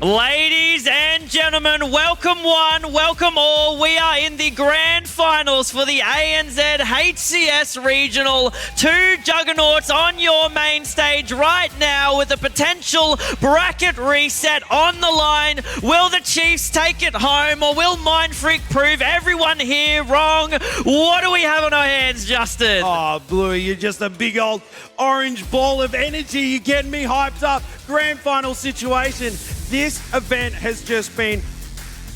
Ladies and gentlemen, welcome one, welcome all. We are in the grand finals for the ANZ HCS Regional. Two juggernauts on your main stage right now with a potential bracket reset on the line. Will the Chiefs take it home or will Mindfreak prove everyone here wrong? What do we have on our hands, Justin? Oh, Bluey, you're just a big old orange ball of energy. You're getting me hyped up. Grand final situation. This event has just been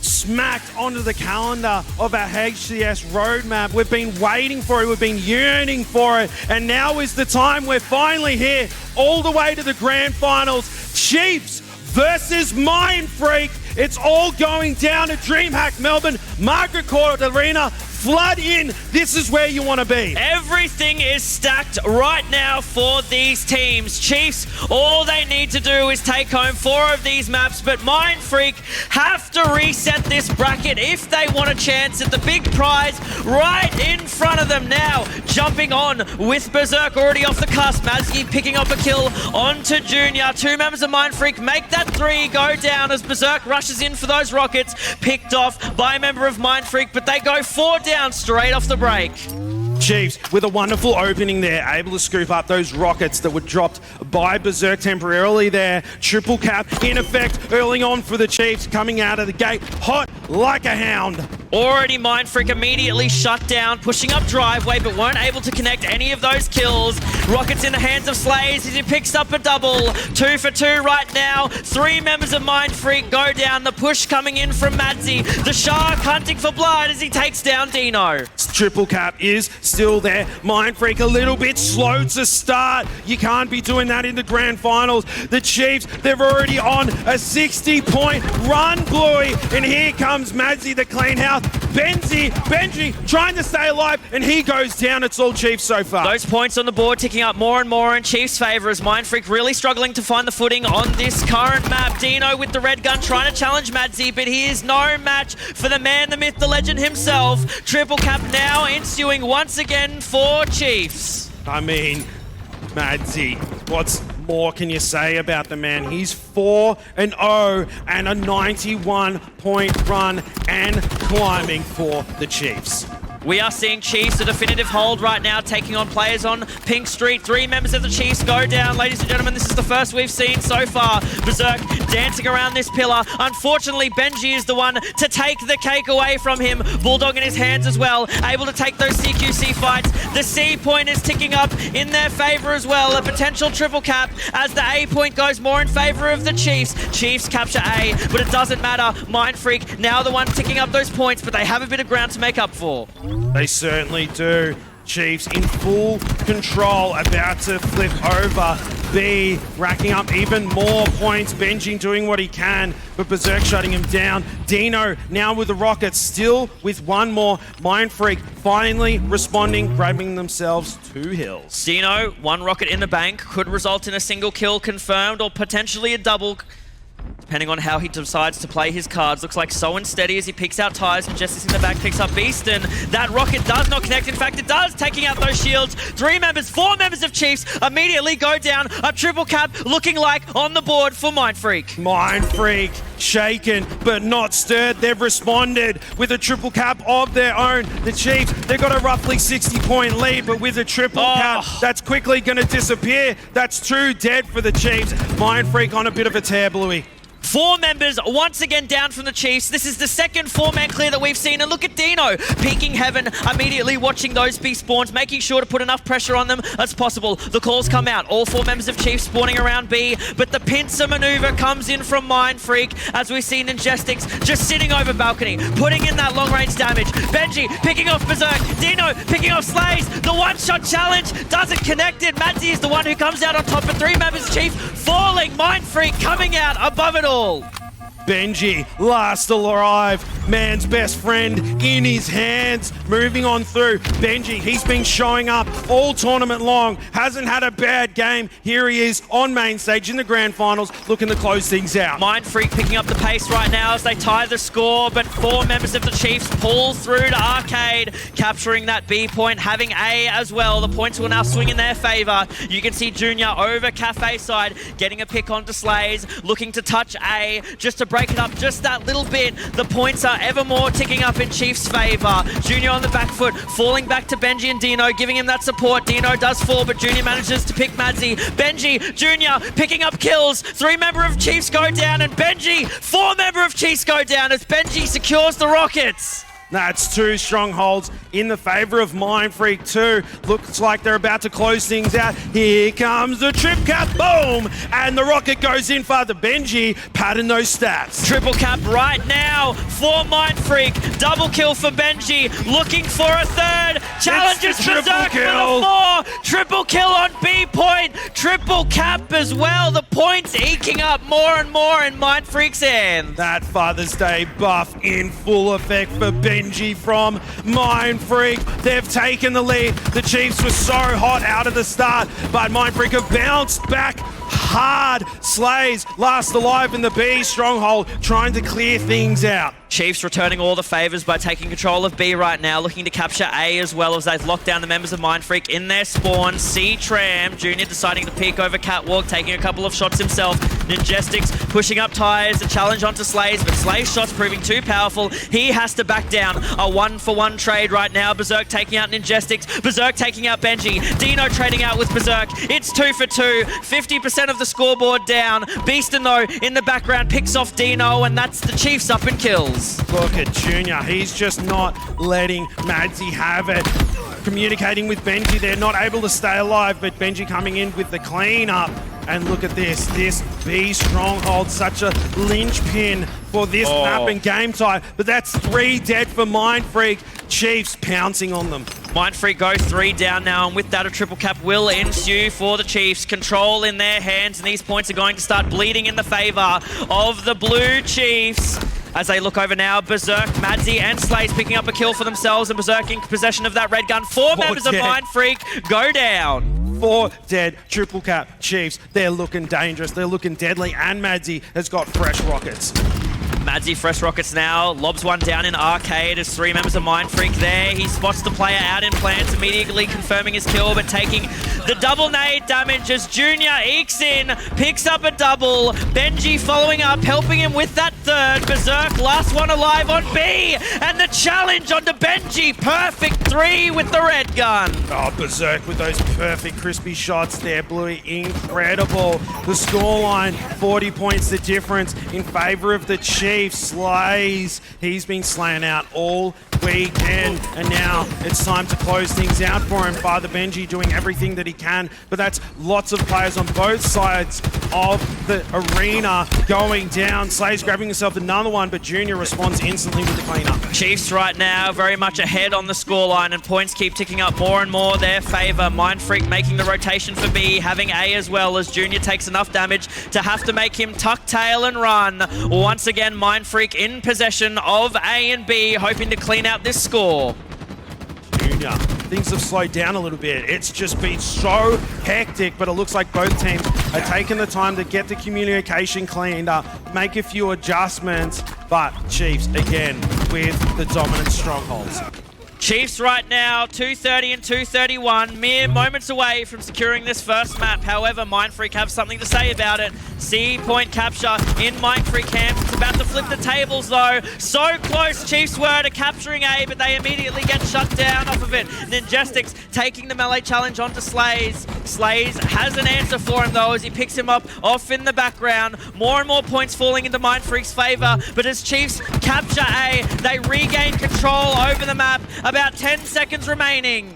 smacked onto the calendar of our HCS roadmap. We've been waiting for it, we've been yearning for it, and now is the time. We're finally here, all the way to the grand finals. Chiefs versus Mindfreak. It's all going down at DreamHack Melbourne, Margaret Court Arena. Flood in. This is where you want to be. Everything is stacked right now for these teams. Chiefs, all they need to do is take home 4 of these maps, but Mindfreak have to reset this bracket if they want a chance at the big prize right in front of them now. Jumping on with Berserk already off the cusp. Mazzy picking up a kill onto Junior. 2 members of Mindfreak make that 3 go down as Berserk rushes in for those rockets. Picked off by a member of Mindfreak, but they go 4 down straight off the break. Chiefs with a wonderful opening there, able to scoop up those rockets that were dropped by Berserk temporarily there. Triple cap in effect early on for the Chiefs, coming out of the gate hot like a hound. Already Mindfreak immediately shut down, pushing up driveway, but weren't able to connect any of those kills. Rockets in the hands of Slays as he picks up a double. 2 for 2 right now. 3 members of Mindfreak go down. The push coming in from Madzy. The Shark hunting for blood as he takes down Dino. Triple cap is still there. Mindfreak a little bit slow to start. You can't be doing that in the grand finals. The Chiefs, they're already on a 60-point run, Bluey. And here comes Madzy, the clean house. Benji trying to stay alive, and he goes down. It's all Chiefs so far. Those points on the board ticking up more and more in Chiefs' favour as Mindfreak really struggling to find the footing on this current map. Dino with the red gun trying to challenge Madzy, but he is no match for the man, the myth, the legend himself. Triple cap now ensuing once again for Chiefs. I mean, Madzy, what's more can you say about the man? He's 4-0 and a 91-point run and climbing for the Chiefs. We are seeing Chiefs a definitive hold right now, taking on players on Pink Street. 3 members of the Chiefs go down. Ladies and gentlemen, this is the first we've seen so far. Berserk dancing around this pillar. Unfortunately, Benji is the one to take the cake away from him. Bulldog in his hands as well, able to take those CQC fights. The C point is ticking up in their favor as well. A potential triple cap as the A point goes more in favor of the Chiefs. Chiefs capture A, but it doesn't matter. Mindfreak now the one ticking up those points, but they have a bit of ground to make up for. They certainly do. Chiefs in full control, about to flip over. B racking up even more points. Benji doing what he can, but Berserk shutting him down. Dino now with the rockets, still with one more. Mindfreak finally responding, grabbing themselves 2 hills. Dino, 1 rocket in the bank, could result in a single kill confirmed or potentially a double, depending on how he decides to play his cards. Looks like so unsteady as he picks out Tyres, and Justice in the back picks up Beaston. That rocket does not connect. In fact, it does, taking out those shields. 4 members of Chiefs immediately go down. A triple cap looking like on the board for Mindfreak. Mindfreak shaken but not stirred. They've responded with a triple cap of their own. The Chiefs, they've got a roughly 60-point lead, but with a triple cap, that's quickly going to disappear. That's 2 dead for the Chiefs. Mindfreak on a bit of a tear, Bluey. 4 members once again down from the Chiefs. This is the second 4-man clear that we've seen. And look at Dino peeking heaven, immediately watching those be spawns, making sure to put enough pressure on them as possible. The calls come out. All 4 members of Chiefs spawning around B, but the pincer maneuver comes in from Mindfreak as we've seen Ingestics just sitting over balcony, putting in that long-range damage. Benji picking off Berserk. Dino picking off Slays. The one-shot challenge doesn't connect it. Madzy is the one who comes out on top, but 3 members of Chiefs falling. Mindfreak coming out above it all. Benji, last alive. Man's best friend in his hands. Moving on through. Benji, he's been showing up all tournament long. Hasn't had a bad game. Here he is on main stage in the grand finals, looking to close things out. Mindfreak picking up the pace right now as they tie the score, but 4 members of the Chiefs pull through to Arcade, capturing that B point, having A as well. The points will now swing in their favour. You can see Junior over Cafe side, getting a pick onto Slays, looking to touch A, just to break it up just that little bit. The points are ever more ticking up in Chiefs' favour. Junior on the back foot, falling back to Benji and Dino, giving him that support. Dino does fall, but Junior manages to pick Madzi. Benji, Junior, picking up kills. 3 member of Chiefs go down, and Benji, 4 member of Chiefs go down as Benji secures the rockets. That's 2 strongholds in the favour of Mindfreak 2. Looks like they're about to close things out. Here comes the trip cap, boom! And the rocket goes in for the Benji, padding those stats. Triple cap right now for Mindfreak. Double kill for Benji, looking for a third. Challenges Berserk for the 4. Triple kill on B point. Triple cap as well. The points eking up more and more in Mindfreak's hands. That Father's Day buff in full effect for Benji from Mindfreak. They've taken the lead. The Chiefs were so hot out of the start, but Mindfreak have bounced back hard. Slays last alive in the B stronghold, trying to clear things out. Chiefs returning all the favours by taking control of B right now, looking to capture A as well as they've locked down the members of Mindfreak in their spawn. C-Tram, Junior deciding to peek over Catwalk, taking a couple of shots himself. Ninjestics pushing up tires, a challenge onto Slays, but Slays' shots proving too powerful. He has to back down. A 1-for-1 trade right now. Berserk taking out Ninjestics, Berserk taking out Benji, Dino trading out with Berserk. It's 2 for 2, 50% of the scoreboard down. Beastin though in the background picks off Dino, and that's the Chiefs up in kills. Look at Junior, he's just not letting Madzi have it. Communicating with Benji, they're not able to stay alive, but Benji coming in with the cleanup. And look at this B stronghold, such a linchpin for this map and game tie. But that's 3 dead for Mindfreak. Chiefs pouncing on them. Mindfreak go 3 down now, and with that a triple cap will ensue for the Chiefs. Control in their hands, and these points are going to start bleeding in the favour of the Blue Chiefs. As they look over now, Berserk, Madzi and Slays picking up a kill for themselves, and Berserk in possession of that red gun. 4 members of Mindfreak go down. 4 dead, triple cap Chiefs. They're looking dangerous, they're looking deadly, and Madzi has got fresh rockets. Madzi fresh rockets now, lobs one down in Arcade as 3 members of Mindfreak there. He spots the player out in plants, immediately confirming his kill, but taking the double nade damage as Junior ekes in, picks up a double. Benji following up, helping him with that third. Berserk, last one alive on B, and the challenge onto Benji. Perfect 3 with the red gun. Oh, Berserk with those perfect crispy shots there, Bluey, incredible. The scoreline, 40 points the difference in favour of the Chiefs. Slays, he's been slaying out all weekend, and now it's time to close things out for him. Father Benji doing everything that he can, but that's lots of players on both sides of the arena going down. Slays grabbing himself another one, but Junior responds instantly with the cleanup. Chiefs right now very much ahead on the scoreline, and points keep ticking up more and more their favour. Mindfreak making the rotation for B, having A as well, as Junior takes enough damage to have to make him tuck tail and run. Once again, Mindfreak in possession of A and B, hoping to clean out this score. Junior, things have slowed down a little bit. It's just been so hectic, but it looks like both teams are taking the time to get the communication cleaned up, make a few adjustments, but Chiefs again with the dominant strongholds. Chiefs right now, 230 and 231, mere moments away from securing this first map. However, Mindfreak have something to say about it. C point capture in Mindfreak hands. It's about to flip the tables though. So close Chiefs were to capturing A, but they immediately get shut down off of it. Ninjestics taking the melee challenge onto Slays. Slays has an answer for him though as he picks him up off in the background. More and more points falling into Mindfreak's favour, but as Chiefs capture A, they regain control over the map. About 10 seconds remaining.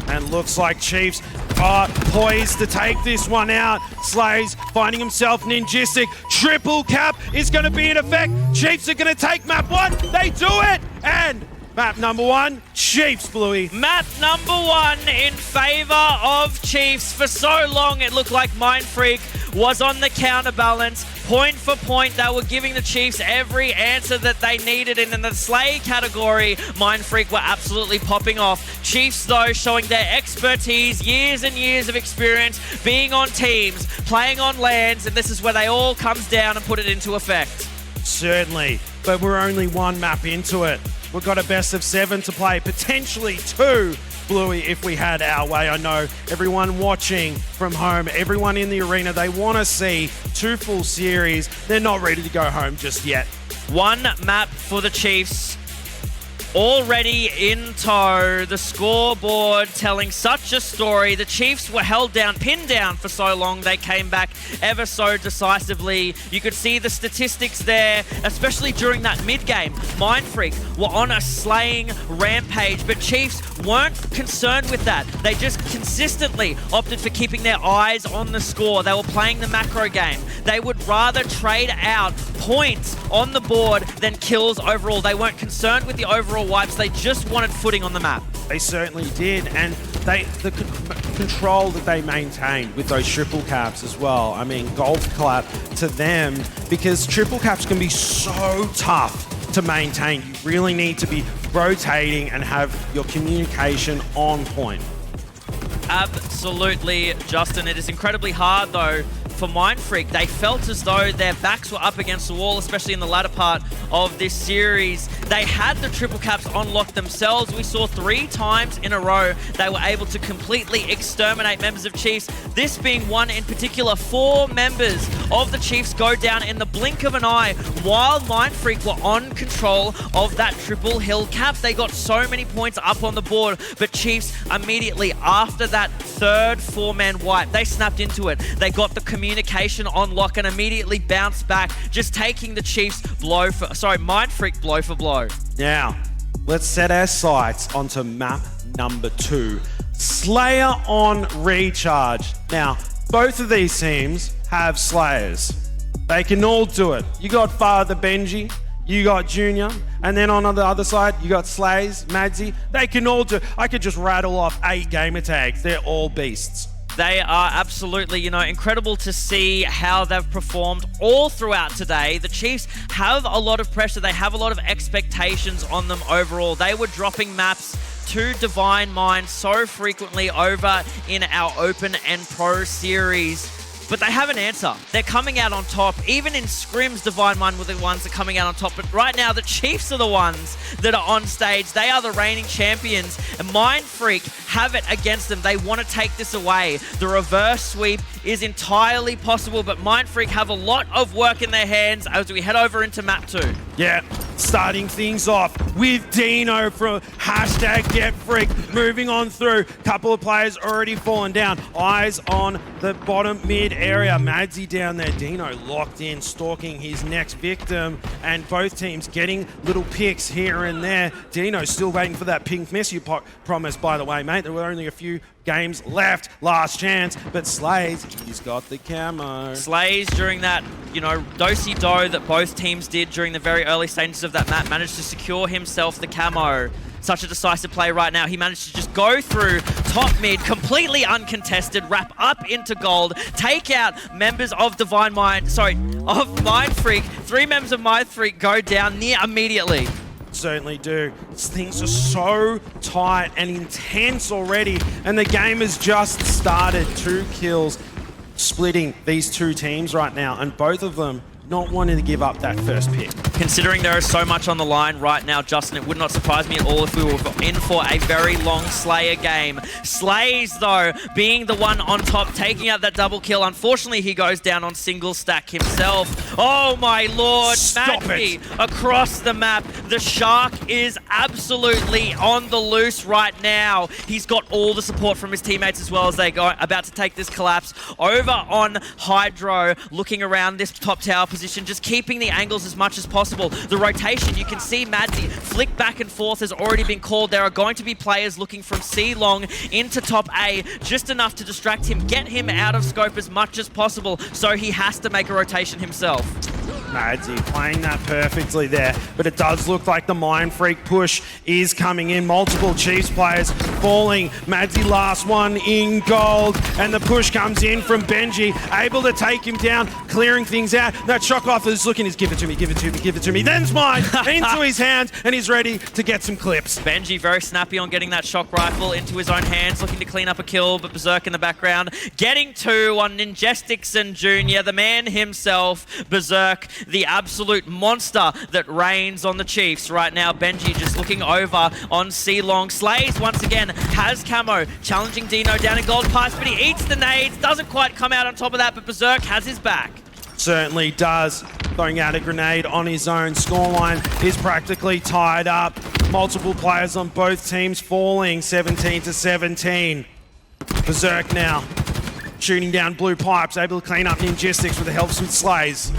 And looks like Chiefs are poised to take this one out. Slays finding himself Ninjistic. Triple cap is going to be in effect. Chiefs are going to take map 1. They do it. And map number 1, Chiefs, Bluey. Map number 1 in favour of Chiefs. For so long, it looked like Mindfreak was on the counterbalance. Point for point, they were giving the Chiefs every answer that they needed. And in the Slay category, Mindfreak were absolutely popping off. Chiefs, though, showing their expertise, years and years of experience, being on teams, playing on lands, and this is where they all comes down and put it into effect. Certainly, but we're only one map into it. We've got a best of 7 to play, potentially 2, Bluey, if we had our way. I know everyone watching from home, everyone in the arena, they want to see 2 full series. They're not ready to go home just yet. One map for the Chiefs. Already in tow, the scoreboard telling such a story. The Chiefs were held down, pinned down for so long. They came back ever so decisively. You could see the statistics there, especially during that mid-game. Mindfreak were on a slaying rampage, but Chiefs weren't concerned with that. They just consistently opted for keeping their eyes on the score. They were playing the macro game. They would rather trade out points on the board than kills overall. They weren't concerned with the overall wipes, they just wanted footing on the map. They certainly did, and the control that they maintained with those triple caps as well. I mean, golf clap to them, because triple caps can be so tough to maintain. You really need to be rotating and have your communication on point. Absolutely, Justin. It is incredibly hard, though, for Mindfreak. They felt as though their backs were up against the wall, especially in the latter part of this series. They had the triple caps on lock themselves. We saw 3 times in a row they were able to completely exterminate members of Chiefs. This being one in particular, 4 members of the Chiefs go down in the blink of an eye while Mindfreak were on control of that triple hill cap. They got so many points up on the board, but Chiefs immediately after that third 4-man wipe, they snapped into it. They got the communication on lock and immediately bounced back, just taking the Chiefs Mindfreak blow for blow. Now, let's set our sights onto map number 2. Slayer on recharge. Now, both of these teams have Slayers. They can all do it. You got Father Benji, you got Junior, and then on the other side, you got Slays, Madsy. They can all do it. I could just rattle off 8 gamer tags. They're all beasts. They are absolutely, incredible to see how they've performed all throughout today. The Chiefs have a lot of pressure. They have a lot of expectations on them overall. They were dropping maps to Divine Mind so frequently over in our Open and Pro series. But they have an answer. They're coming out on top. Even in scrims, Divine Mind were the ones that are coming out on top. But right now, the Chiefs are the ones that are on stage. They are the reigning champions. And Mindfreak have it against them. They want to take this away. The reverse sweep is entirely possible, but Mindfreak have a lot of work in their hands as we head over into map 2. Yeah, starting things off with Dino from #GetFreak. Moving on through, couple of players already fallen down. Eyes on the bottom mid area. Madsy down there, Dino locked in, stalking his next victim, and both teams getting little picks here and there. Dino still waiting for that pink miss you promised, by the way, mate. There were only a few games left, last chance, but Slays, he's got the camo. Slays, during that, do-si-do that both teams did during the very early stages of that map, managed to secure himself the camo. Such a decisive play right now. He managed to just go through top mid, completely uncontested, wrap up into gold, take out members of of Mindfreak. 3 members of Mindfreak go down near immediately. Certainly do. Things are so tight and intense already, and the game has just started. 2 kills splitting these 2 teams right now, and both of them not wanting to give up that first pick. Considering there is so much on the line right now, Justin, it would not surprise me at all if we were in for a very long Slayer game. Slays, though, being the one on top, taking out that double kill. Unfortunately, he goes down on single stack himself. Oh my lord, Madsy across the map. The Shark is absolutely on the loose right now. He's got all the support from his teammates as well as they go about to take this collapse. Over on Hydro, looking around this top tower position, just keeping the angles as much as possible. The rotation, you can see Madsy flick back and forth has already been called. There are going to be players looking from C long into top A, just enough to distract him, get him out of scope as much as possible, so he has to make a rotation himself. Madsy playing that perfectly there, but it does look like the Mindfreak push is coming in. Multiple Chiefs players falling. Madsy last one in gold, and the push comes in from Benji, able to take him down, clearing things out. That shock off is looking, is give it to me, give it to me, give it to me. Then's mine, into his hands, and he's ready to get some clips. Benji very snappy on getting that shock rifle into his own hands, looking to clean up a kill, but Berserk in the background, getting two on Ninjestics and Junior, the man himself, Berserk, the absolute monster that reigns on the Chiefs right now. Benji just looking over on C-Long. Slays once again has camo, challenging Dino down in gold pipes, but he eats the nades, doesn't quite come out on top of that, but Berserk has his back. Certainly does. Throwing out a grenade on his own. Scoreline is practically tied up. Multiple players on both teams falling, 17-17. Berserk now shooting down blue pipes, able to clean up Ninjestics with the help of some slays.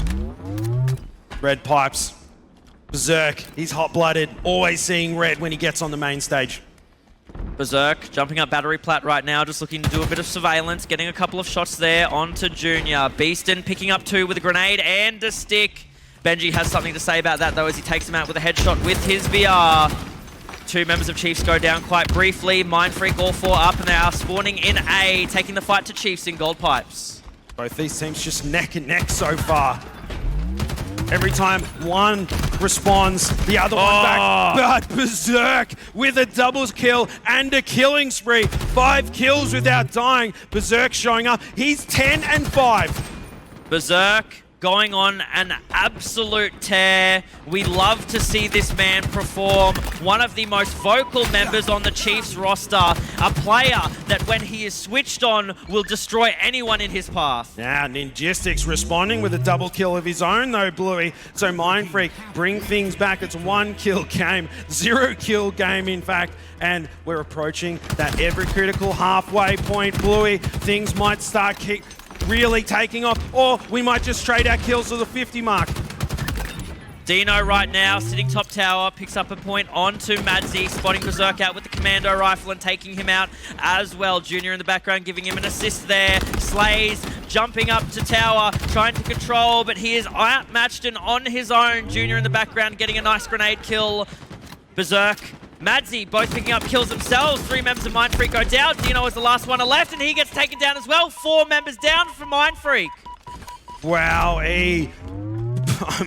Red pipes. Berserk, he's hot-blooded, always seeing red when he gets on the main stage. Berserk jumping up battery plat right now, just looking to do a bit of surveillance, getting a couple of shots there onto Junior. Beaston picking up two with a grenade and a stick. Benji has something to say about that though as he takes him out with a headshot with his VR. Two members of Chiefs go down quite briefly. Mindfreak all four up and they are spawning in A, taking the fight to Chiefs in gold pipes. Both these teams just neck and neck so far. Every time one responds, the other one back. But Berserk with a doubles kill and a killing spree. 5 kills without dying. Berserk showing up. He's 10-5. Berserk going on an absolute tear. We love to see this man perform. One of the most vocal members on the Chiefs roster. A player that when he is switched on will destroy anyone in his path. Now Ninjestics responding with a double kill of his own though, Bluey. So Mindfreak bring things back. It's a 1-kill game, 0-kill game in fact. And we're approaching that every critical halfway point, Bluey. Things might start really taking off, or we might just trade our kills to the 50 mark. Dino right now, sitting top tower, picks up a point onto Madsy, spotting Berserk out with the commando rifle and taking him out as well. Junior in the background giving him an assist there. Slays jumping up to tower, trying to control, but he is outmatched and on his own. Junior in the background getting a nice grenade kill. Berserk, Madsy both picking up kills themselves. 3 members of Mindfreak go down. Dino is the last one left and he gets taken down as well. 4 members down from Mindfreak. Wow, I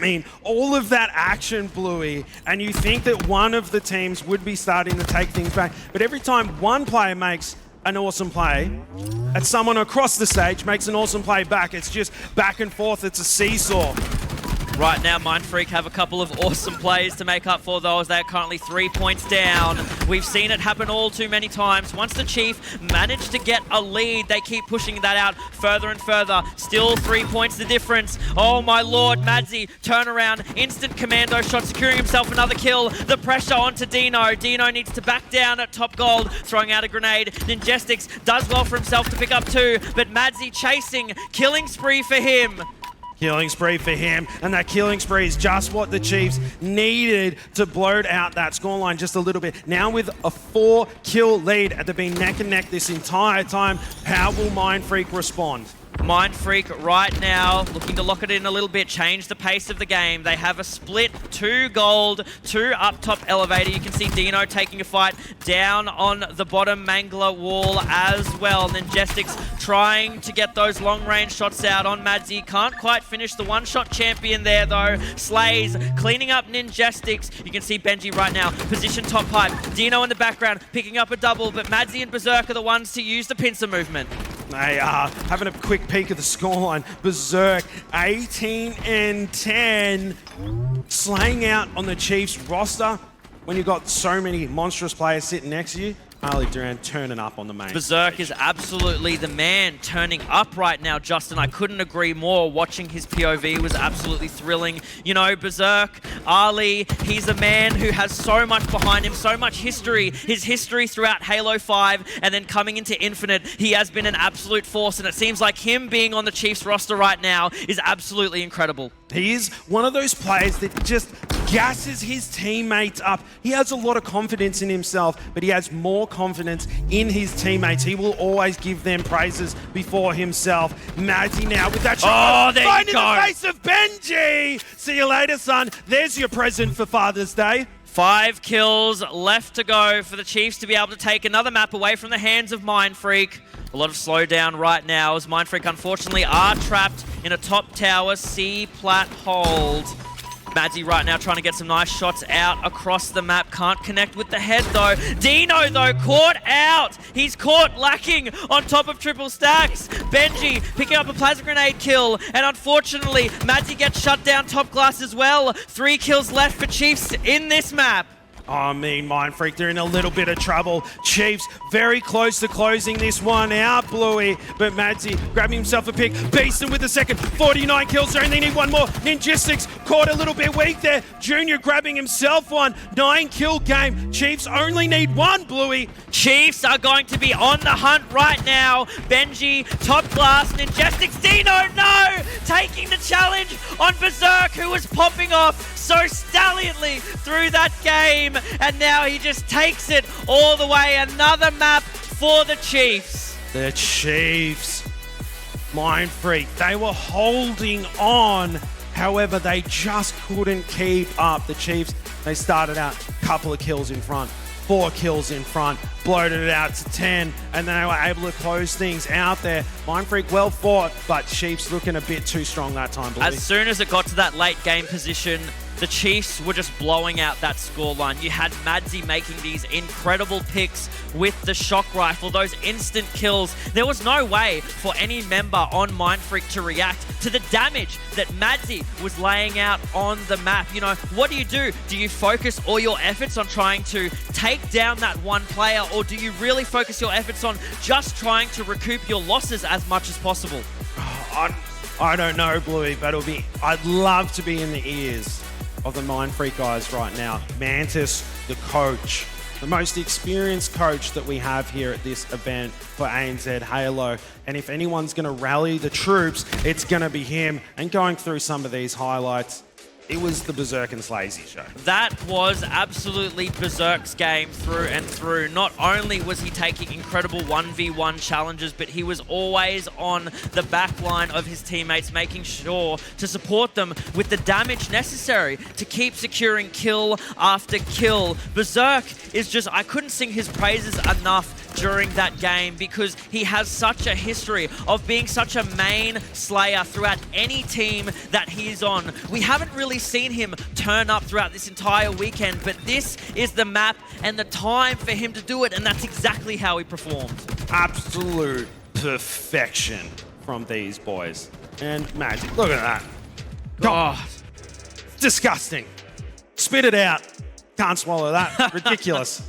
mean, all of that action, Bluey, and you think that one of the teams would be starting to take things back, but every time one player makes an awesome play, and someone across the stage makes an awesome play back, it's just back and forth, it's a seesaw. Right now, Mindfreak have a couple of awesome plays to make up for those. They are currently 3 points down. We've seen it happen all too many times. Once the Chief managed to get a lead, they keep pushing that out further and further. Still 3 points the difference. Oh my lord, Madsy, turn around, instant commando shot, securing himself another kill. The pressure onto Dino. Dino needs to back down at top gold, throwing out a grenade. Ninjestics does well for himself to pick up 2, but Madsy chasing, killing spree for him. Killing spree for him, and that killing spree is just what the Chiefs needed to bloat out that scoreline just a little bit. Now with a 4-kill lead, they've been neck and neck this entire time. How will Mindfreak respond? Mindfreak right now looking to lock it in a little bit, change the pace of the game. They have a split, 2 gold, 2 up top elevator. You can see Dino taking a fight down on the bottom Mangler wall as well. Ninjestics trying to get those long range shots out on Madsy. Can't quite finish the one-shot champion there though. Slays cleaning up Ninjestics. You can see Benji right now, position top pipe. Dino in the background picking up a double, but Madsy and Berserk are the ones to use the pincer movement. They are having a quick peek at the scoreline. Berserk 18-10, slaying out on the Chiefs roster. When you've got so many monstrous players sitting next to you, Harley Duran turning up on the main Berserk stage. is absolutely the man turning up right now, Justin. I couldn't agree more. Watching his POV was absolutely thrilling. You know, Berserk, Ali, he's a man who has so much behind him, so much history. His history throughout Halo 5 and then coming into Infinite, he has been an absolute force, and it seems like him being on the Chiefs roster right now is absolutely incredible. He is one of those players that just gasses his teammates up. He has a lot of confidence in himself, but he has more confidence in his teammates. He will always give them praises before himself. Mazzy now with that shot. Oh, there right you in go. the face of Benji. See you later, son. There's your present for Father's Day. 5 kills left to go for the Chiefs to be able to take another map away from the hands of Mindfreak. A lot of slowdown right now as Mindfreak unfortunately are trapped in a top tower C-plat hold. Madzy right now trying to get some nice shots out across the map. Can't connect with the head though. Dino though caught out. He's caught lacking on top of triple stacks. Benji picking up a plasma grenade kill. And unfortunately, Madzy gets shut down top glass as well. 3 kills left for Chiefs in this map. I mean, Mindfreak, they're in a little bit of trouble. Chiefs very close to closing this one out, Bluey. But Madzy grabbing himself a pick. Beeson with the second. 49 kills there, and they need one more. Ninjistics caught a little bit weak there. Junior grabbing himself one. 9-kill game. Chiefs only need one, Bluey. Chiefs are going to be on the hunt right now. Benji, top glass, Ninjestics, Dino, no! Taking the challenge on Berserk, who was popping off so stallionly through that game. And now he just takes it all the way. Another map for the Chiefs. The Chiefs. Mindfreak, they were holding on. However, they just couldn't keep up. The Chiefs, they started out a couple of kills in front. 4 kills in front, bloated it out to 10, and they were able to close things out there. Mindfreak well fought, but Chiefs looking a bit too strong that time, Bluey. As soon as it got to that late game position, the Chiefs were just blowing out that scoreline. You had Madzy making these incredible picks with the shock rifle, those instant kills. There was no way for any member on Mindfreak to react to the damage that Madzy was laying out on the map. You know, what do? Do you focus all your efforts on trying to take down that one player, or do you really focus your efforts on just trying to recoup your losses as much as possible? I don't know, Bluey, but I'd love to be in the ears of the Mindfreak guys right now. Mantis, the coach, the most experienced coach that we have here at this event for ANZ Halo. And if anyone's going to rally the troops, it's going to be him. And going through some of these highlights, it was the Berserk and Slazy show. That was absolutely Berserk's game through and through. Not only was he taking incredible 1v1 challenges, but he was always on the back line of his teammates, making sure to support them with the damage necessary to keep securing kill after kill. Berserk is just, I couldn't sing his praises enough during that game because he has such a history of being such a main slayer throughout any team that he's on. We haven't really seen him turn up throughout this entire weekend, but this is the map and the time for him to do it, and that's exactly how he performed. Absolute perfection from these boys. And Magic, look at that. God, disgusting. Spit it out. Can't swallow that. Ridiculous.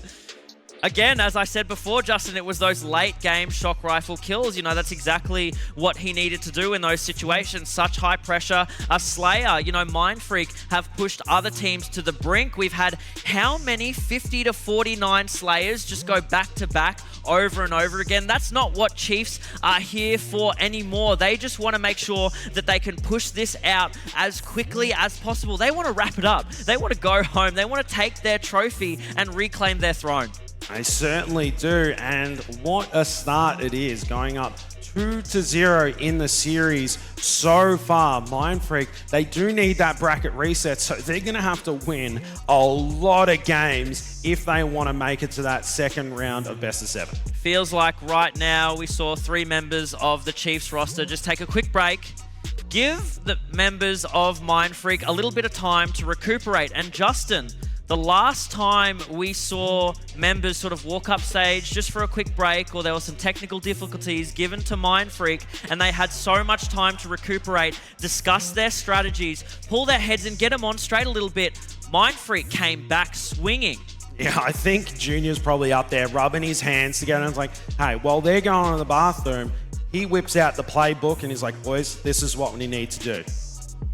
Again, as I said before, Justin, it was those late game shock rifle kills. You know, that's exactly what he needed to do in those situations. Such high pressure. A Slayer, you know, Mindfreak have pushed other teams to the brink. We've had how many 50 to 49 Slayers just go back to back over and over again? That's not what Chiefs are here for anymore. They just want to make sure that they can push this out as quickly as possible. They want to wrap it up. They want to go home. They want to take their trophy and reclaim their throne. They certainly do, and what a start it is, going up 2-0 in the series so far. Mindfreak, they do need that bracket reset, so they're going to have to win a lot of games if they want to make it to that second round of best of 7. Feels like right now we saw 3 members of the Chiefs roster just take a quick break, give the members of Mindfreak a little bit of time to recuperate. And Justin, the last time we saw members sort of walk up stage just for a quick break, or there were some technical difficulties given to Mindfreak, and they had so much time to recuperate, discuss their strategies, pull their heads and get them on straight a little bit, Mindfreak came back swinging. Yeah, I think Junior's probably up there rubbing his hands together and it's like, hey, while they're going to the bathroom, he whips out the playbook and he's like, boys, this is what we need to do.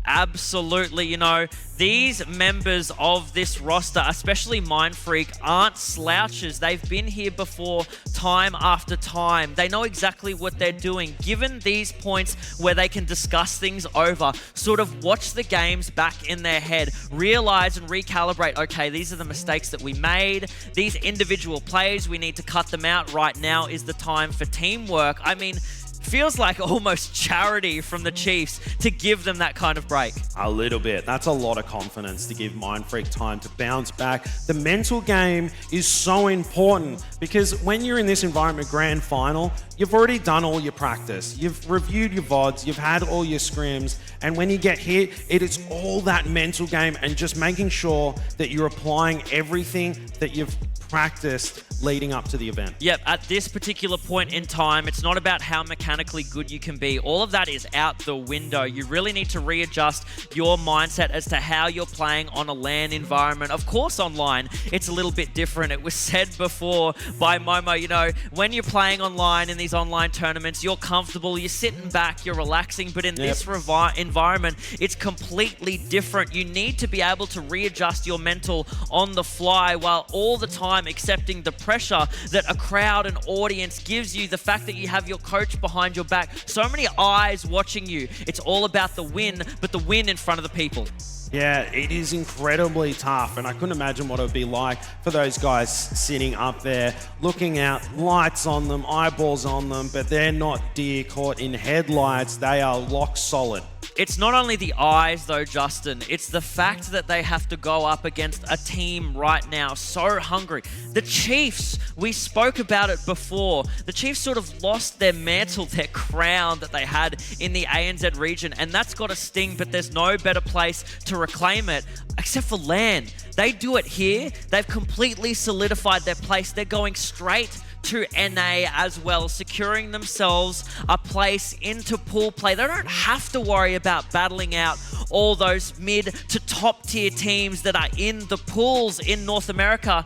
Absolutely, you know, these members of this roster, especially Mindfreak, aren't slouches. They've been here before time after time. They know exactly what they're doing. Given these points where they can discuss things over, sort of watch the games back in their head, realize and recalibrate, okay, these are the mistakes that we made. These individual plays, we need to cut them out. Right now is the time for teamwork. I mean, feels like almost charity from the Chiefs to give them that kind of break. A little bit. That's a lot of confidence to give Mindfreak time to bounce back. The mental game is so important because when you're in this environment grand final, you've already done all your practice. You've reviewed your VODs, you've had all your scrims, and when you get hit, it is all that mental game and just making sure that you're applying everything that you've practiced leading up to the event. Yep, at this particular point in time, it's not about how mechanically good you can be. All of that is out the window. You really need to readjust your mindset as to how you're playing on a LAN environment. Of course, online, it's a little bit different. It was said before by Momo, you know, when you're playing online in these online tournaments, you're comfortable, you're sitting back, you're relaxing, but in this environment, it's completely different. You need to be able to readjust your mental on the fly while all the time accepting the pressure that a crowd and audience gives you, the fact that you have your coach behind your back, so many eyes watching you. It's all about the win, but the win in front of the people. Yeah, it is incredibly tough, and I couldn't imagine what it would be like for those guys sitting up there, looking out, lights on them, eyeballs on them, but they're not deer caught in headlights. They are lock solid. It's not only the eyes, though, Justin. It's the fact that they have to go up against a team right now so hungry. The Chiefs, we spoke about it before. The Chiefs sort of lost their mantle, their crown that they had in the ANZ region, and that's got a sting, but there's no better place to reclaim it except for LAN. They do it here. They've completely solidified their place. They're going straight to NA as well, securing themselves a place into pool play. They don't have to worry about battling out all those mid to top tier teams that are in the pools in North America.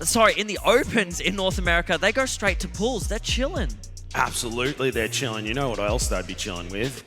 Sorry, in the opens in North America. They go straight to pools. They're chilling. Absolutely, they're chilling. You know what else they'd be chilling with?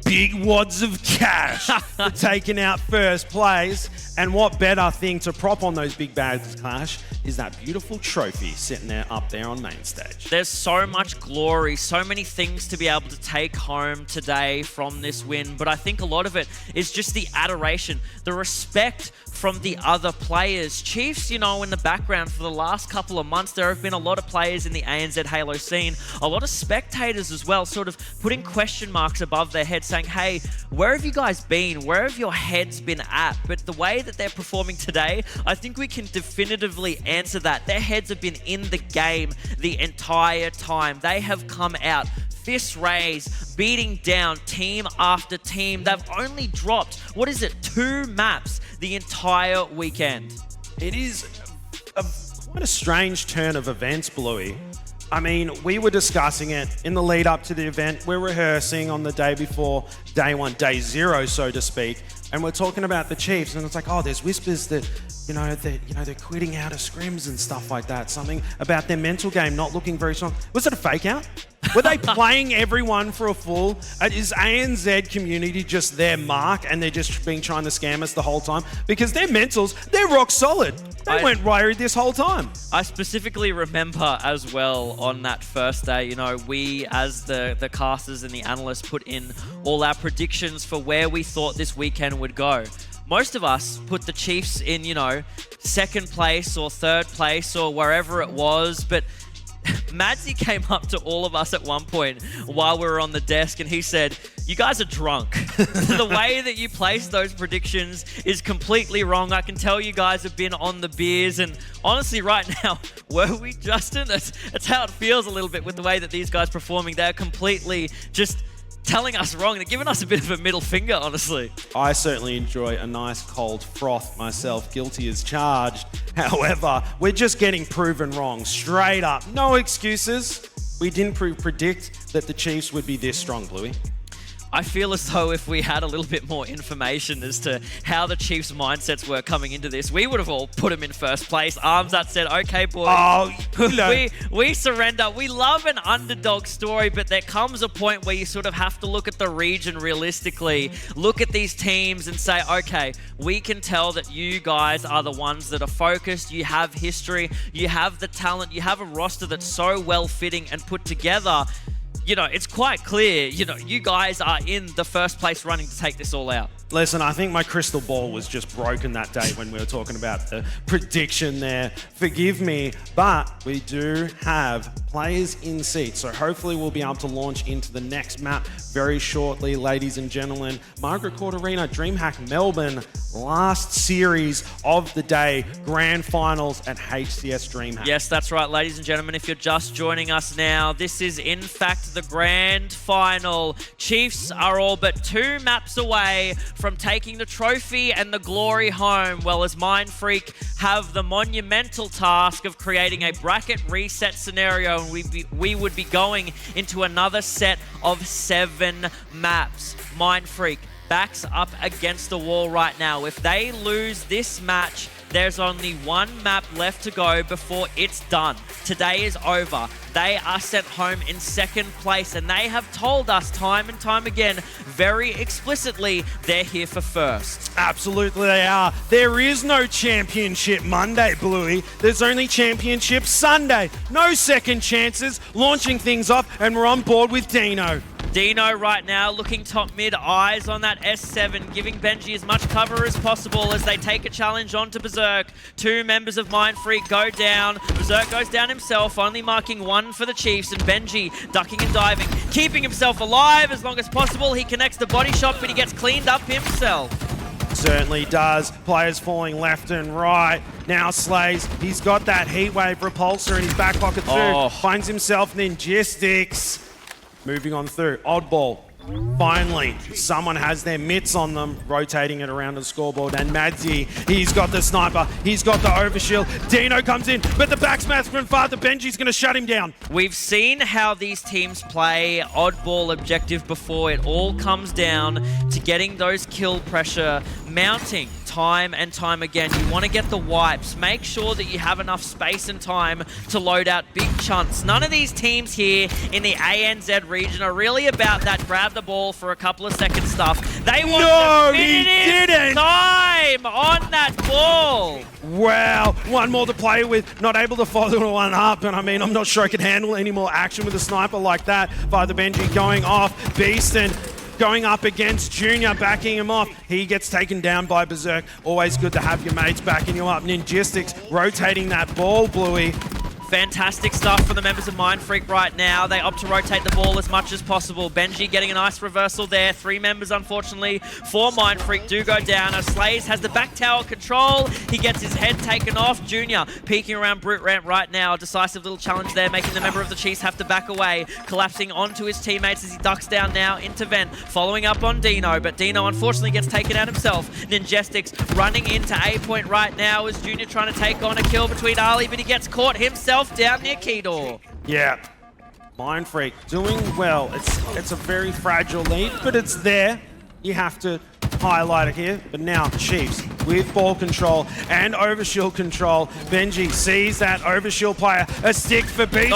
Big wads of cash for taking out first place. And what better thing to prop on those big bags of cash is that beautiful trophy sitting there up there on main stage. There's so much glory, so many things to be able to take home today from this win, but I think a lot of it is just the adoration, the respect from the other players. Chiefs, you know, in the background for the last couple of months, there have been a lot of players in the ANZ Halo scene, a lot of spectators as well, sort of putting question marks above their heads saying, hey, where have you guys been? Where have your heads been at? But the way that they're performing today, I think we can definitively answer that. Their heads have been in the game the entire time. They have come out fists raised, beating down team after team. They've only dropped, 2 maps the entire weekend. It is quite a strange turn of events, Bluey. I mean, we were discussing it in the lead up to the event. We're rehearsing on the day before day one, day zero, so to speak. And we're talking about the Chiefs, and it's like, oh, there's whispers that, they're quitting out of scrims and stuff like that. Something about their mental game not looking very strong. Was it a fake out? Were they playing everyone for a fool? Is ANZ community just their mark and they're just trying to scam us the whole time? Because their mentals, they're rock solid. They weren't worried this whole time. I specifically remember as well on that first day, we as the casters and the analysts put in all our predictions for where we thought this weekend would go. Most of us put the Chiefs in, second place or third place or wherever it was, but Madsy came up to all of us at one point while we were on the desk and he said, you guys are drunk. The way that you placed those predictions is completely wrong. I can tell you guys have been on the beers, and honestly right now, were we, Justin? That's how it feels a little bit with the way that these guys are performing. They're completely just telling us wrong. They're giving us a bit of a middle finger, honestly. I certainly enjoy a nice cold froth myself, guilty as charged. However, we're just getting proven wrong, straight up. No excuses. We didn't predict that the Chiefs would be this strong, Bluey. I feel as though if we had a little bit more information as to how the Chiefs' mindsets were coming into this, we would have all put them in first place. Arms that said, okay, boys, we surrender. We love an underdog story, but there comes a point where you sort of have to look at the region realistically, look at these teams and say, okay, we can tell that you guys are the ones that are focused. You have history, you have the talent, you have a roster that's so well-fitting and put together. You know, it's quite clear, you know, you guys are in the first place running to take this all out. Listen, I think my crystal ball was just broken that day when we were talking about the prediction there. Forgive me, but we do have players in seats, so hopefully we'll be able to launch into the next map very shortly, ladies and gentlemen. Margaret Court Arena, DreamHack Melbourne, last series of the day, grand finals at HCS DreamHack. Yes, that's right, ladies and gentlemen. If you're just joining us now, this is in fact the grand final. Chiefs are all but 2 maps away from taking the trophy and the glory home, well as Mindfreak have the monumental task of creating a bracket reset scenario, and we would be going into another set of 7 maps. Mindfreak backs up against the wall right now. If they lose this match, there's only 1 map left to go before it's done. Today is over. They are sent home in 2nd place, and they have told us time and time again, very explicitly, they're here for first. Absolutely they are. There is no Championship Monday, Bluey. There's only Championship Sunday. No second chances, launching things off, and we're on board with Dino. Dino right now looking top mid, eyes on that S7, giving Benji as much cover as possible as they take a challenge onto Berserk. 2 members of Mindfreak go down. Berserk goes down himself, only marking 1 for the Chiefs, and Benji ducking and diving, keeping himself alive as long as possible. He connects the body shot, but he gets cleaned up himself. Certainly does. Players falling left and right. Now Slays, he's got that heatwave repulsor in his back pocket too. Finds himself Ninjistics. Moving on through, Oddball. Finally, someone has their mitts on them, rotating it around the scoreboard. And Madsy, he's got the sniper, he's got the overshield. Dino comes in, but the backsmash from Father Benji's going to shut him down. We've seen how these teams play oddball objective before. It all comes down to getting those kill pressure mounting time and time again. You want to get the wipes. Make sure that you have enough space and time to load out big chunks. None of these teams here in the ANZ region are really about that grab the ball for a couple of seconds stuff. They want definitive time on that ball. Wow, 1 more to play with. Not able to follow 1 up, and I mean, I'm not sure I can handle any more action with a sniper like that. Father Benji going off. Beaston going up against Junior, backing him off. He gets taken down by Berserk. Always good to have your mates backing you up. Ninjistics rotating that ball, Bluey. Fantastic stuff from the members of Mindfreak right now. They opt to rotate the ball as much as possible. Benji getting a nice reversal there. 3 members, unfortunately, for Mindfreak do go down. As Slays has the back tower control. He gets his head taken off. Junior peeking around Brute Ramp right now. A decisive little challenge there, making the member of the Chiefs have to back away. Collapsing onto his teammates as he ducks down now into Vent. Following up on Dino, but Dino unfortunately gets taken out himself. Ninjestics running into A point right now as Junior trying to take on a kill between Ali, but he gets caught himself down near Keydor. Yeah, Mindfreak doing well. It's a very fragile lead, but it's there. You have to highlight it here. But now Chiefs with ball control and overshield control. Benji sees that overshield player. A stick for Beaston.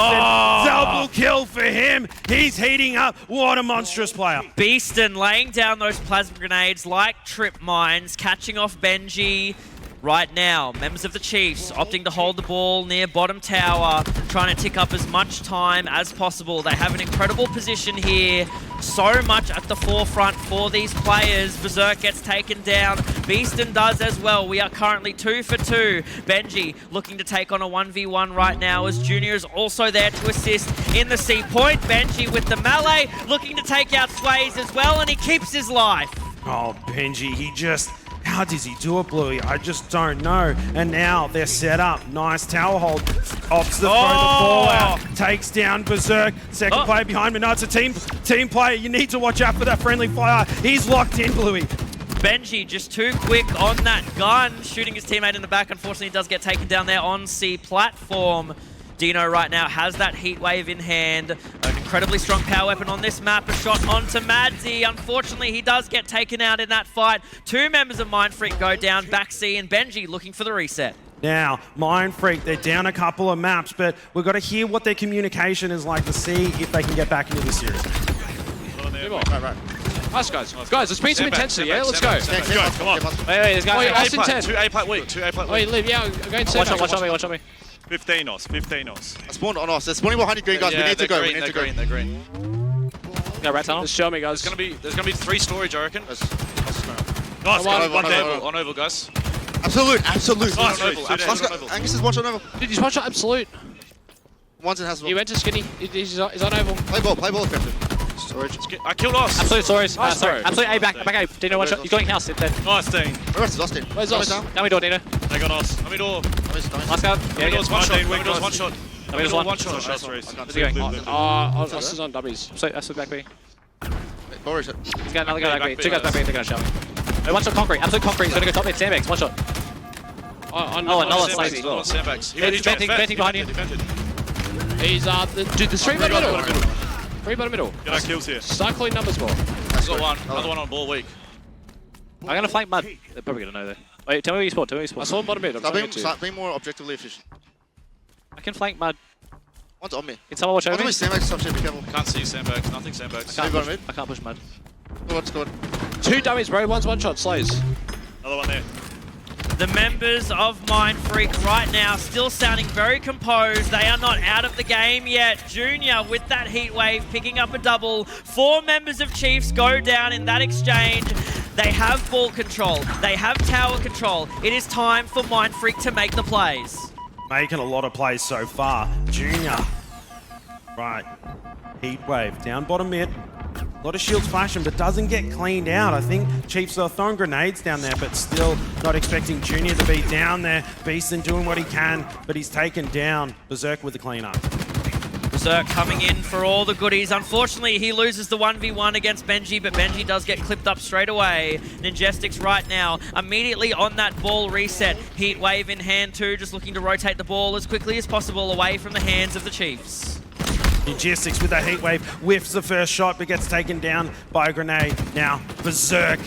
Double kill for him. He's heating up. What a monstrous player. Beaston laying down those plasma grenades like trip mines, catching off Benji. Right now, members of the Chiefs opting to hold the ball near bottom tower, trying to tick up as much time as possible. They have an incredible position here. So much at the forefront for these players. Berserk gets taken down. Beaston does as well. We are currently 2 for 2. Benji looking to take on a 1v1 right now as Junior is also there to assist in the C point. Benji with the melee, looking to take out Sways as well, and he keeps his life. Oh, Benji, he just... How does he do it, Bluey? I just don't know. And now they're set up. Nice tower hold. Opts to throw the ball out. Takes down Berserk. Second player behind me. No, it's a team player. You need to watch out for that friendly fire. He's locked in, Bluey. Benji just too quick on that gun, shooting his teammate in the back. Unfortunately, he does get taken down there on C platform. Dino right now has that heat wave in hand. An incredibly strong power weapon on this map. A shot onto Madzy. Unfortunately, he does get taken out in that fight. 2 members of Mindfreak go down. Baxi and Benji looking for the reset. Now, Mindfreak, they're down a couple of maps, but we've got to hear what their communication is like to see if they can get back into the series. Right. Nice, guys. Guys, let's bring some intensity, yeah? Let's go. Come on. Wait, there's guys. Wait, Austin 10. 2 A-plat weak. Wait, Liv, yeah, I'm going to watch on me. 15 os. I spawned on us. They're spawning behind you green, guys. Yeah, we need to go. They're green. Go rat tunnel. Just show me, guys. There's gonna be 3 storage, I reckon. Nice, One oval, on oval, guys. Absolute. Nice, Let's oval. go. Angus is watch on oval. Dude, he's one shot absolute. One's in Haswell. He went to skinny. He's on oval. Play ball, Captain. Storage. I killed us. Absolute stories. Nice, Sorry. Absolute A back A. Dino one shot. He's going house. Dead. Nice thing. The rest is Austin. Where's Aus? Down we door, Dino. They got us. I'm in door. Last guard. I'm in door's one shot. I'm in door's one shot. I'm in door's one shot. Where's he going? Us is on W's. Absolute back B. Ball reset. He's got another guy back B. 2 guys back B. They're going to show me. Wait, one shot concrete. Absolute concrete. He's going to go top mid. Sandbags. One shot. Nolan's lazy as well. Sandbags. Venting behind you. He's the 3 bottom middle. 3 bottom middle. Get our kills here. Start calling numbers more. He's got one. Another one on ball weak. I'm going to flank Mud. They're probably going to know though. Wait, tell me where you spawn. I saw bottom mid. Start being more objectively efficient. I can flank Mud. One's on me. Can someone watch over me? One's on me, sandbags, stop shit, be careful. Can't see sandbags. Nothing sandbags. I Bottom mid. can't push Mud. Good. 2 dummies, bro. One's one shot. Slays. Another one there. The members of Mindfreak right now still sounding very composed. They are not out of the game yet. Junior with that heat wave picking up a double. 4 members of Chiefs go down in that exchange. They have ball control. They have tower control. It is time for Mindfreak to make the plays. Making a lot of plays so far. Junior. Right. Heat wave. Down bottom mid. A lot of shields flashing, but doesn't get cleaned out. I think Chiefs are throwing grenades down there, but still not expecting Junior to be down there. Beeson doing what he can, but he's taken down. Berserk with the cleanup. Berserk coming in for all the goodies. Unfortunately, he loses the 1v1 against Benji, but Benji does get clipped up straight away. Ninjestics right now, immediately on that ball reset. Heat wave in hand too, just looking to rotate the ball as quickly as possible away from the hands of the Chiefs. Ninjestics with that heat wave whiffs the first shot, but gets taken down by a grenade. Now, Berserk.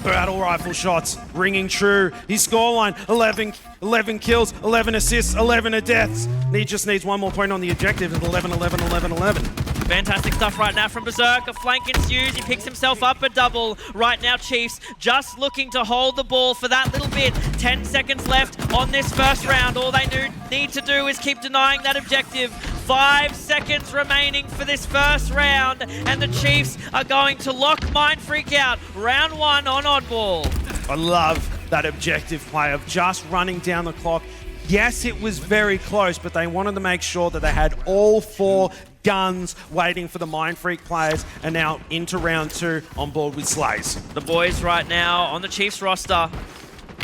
Battle rifle shots ringing true. His scoreline 11 kills, 11 assists, 11 deaths. He just needs one more point on the objective of 11. Fantastic stuff right now from Berserk. A flank ensues. He picks himself up a double. Right now, Chiefs just looking to hold the ball for that little bit. 10 seconds left on this first round. All they need to do is keep denying that objective. 5 seconds remaining for this first round, and the Chiefs are going to lock Mindfreak out. Round 1 on Oddball. I love that objective play of just running down the clock. Yes, it was very close, but they wanted to make sure that they had all 4 guns waiting for the Mindfreak players, and now into round 2 on board with Slays. The boys right now on the Chiefs roster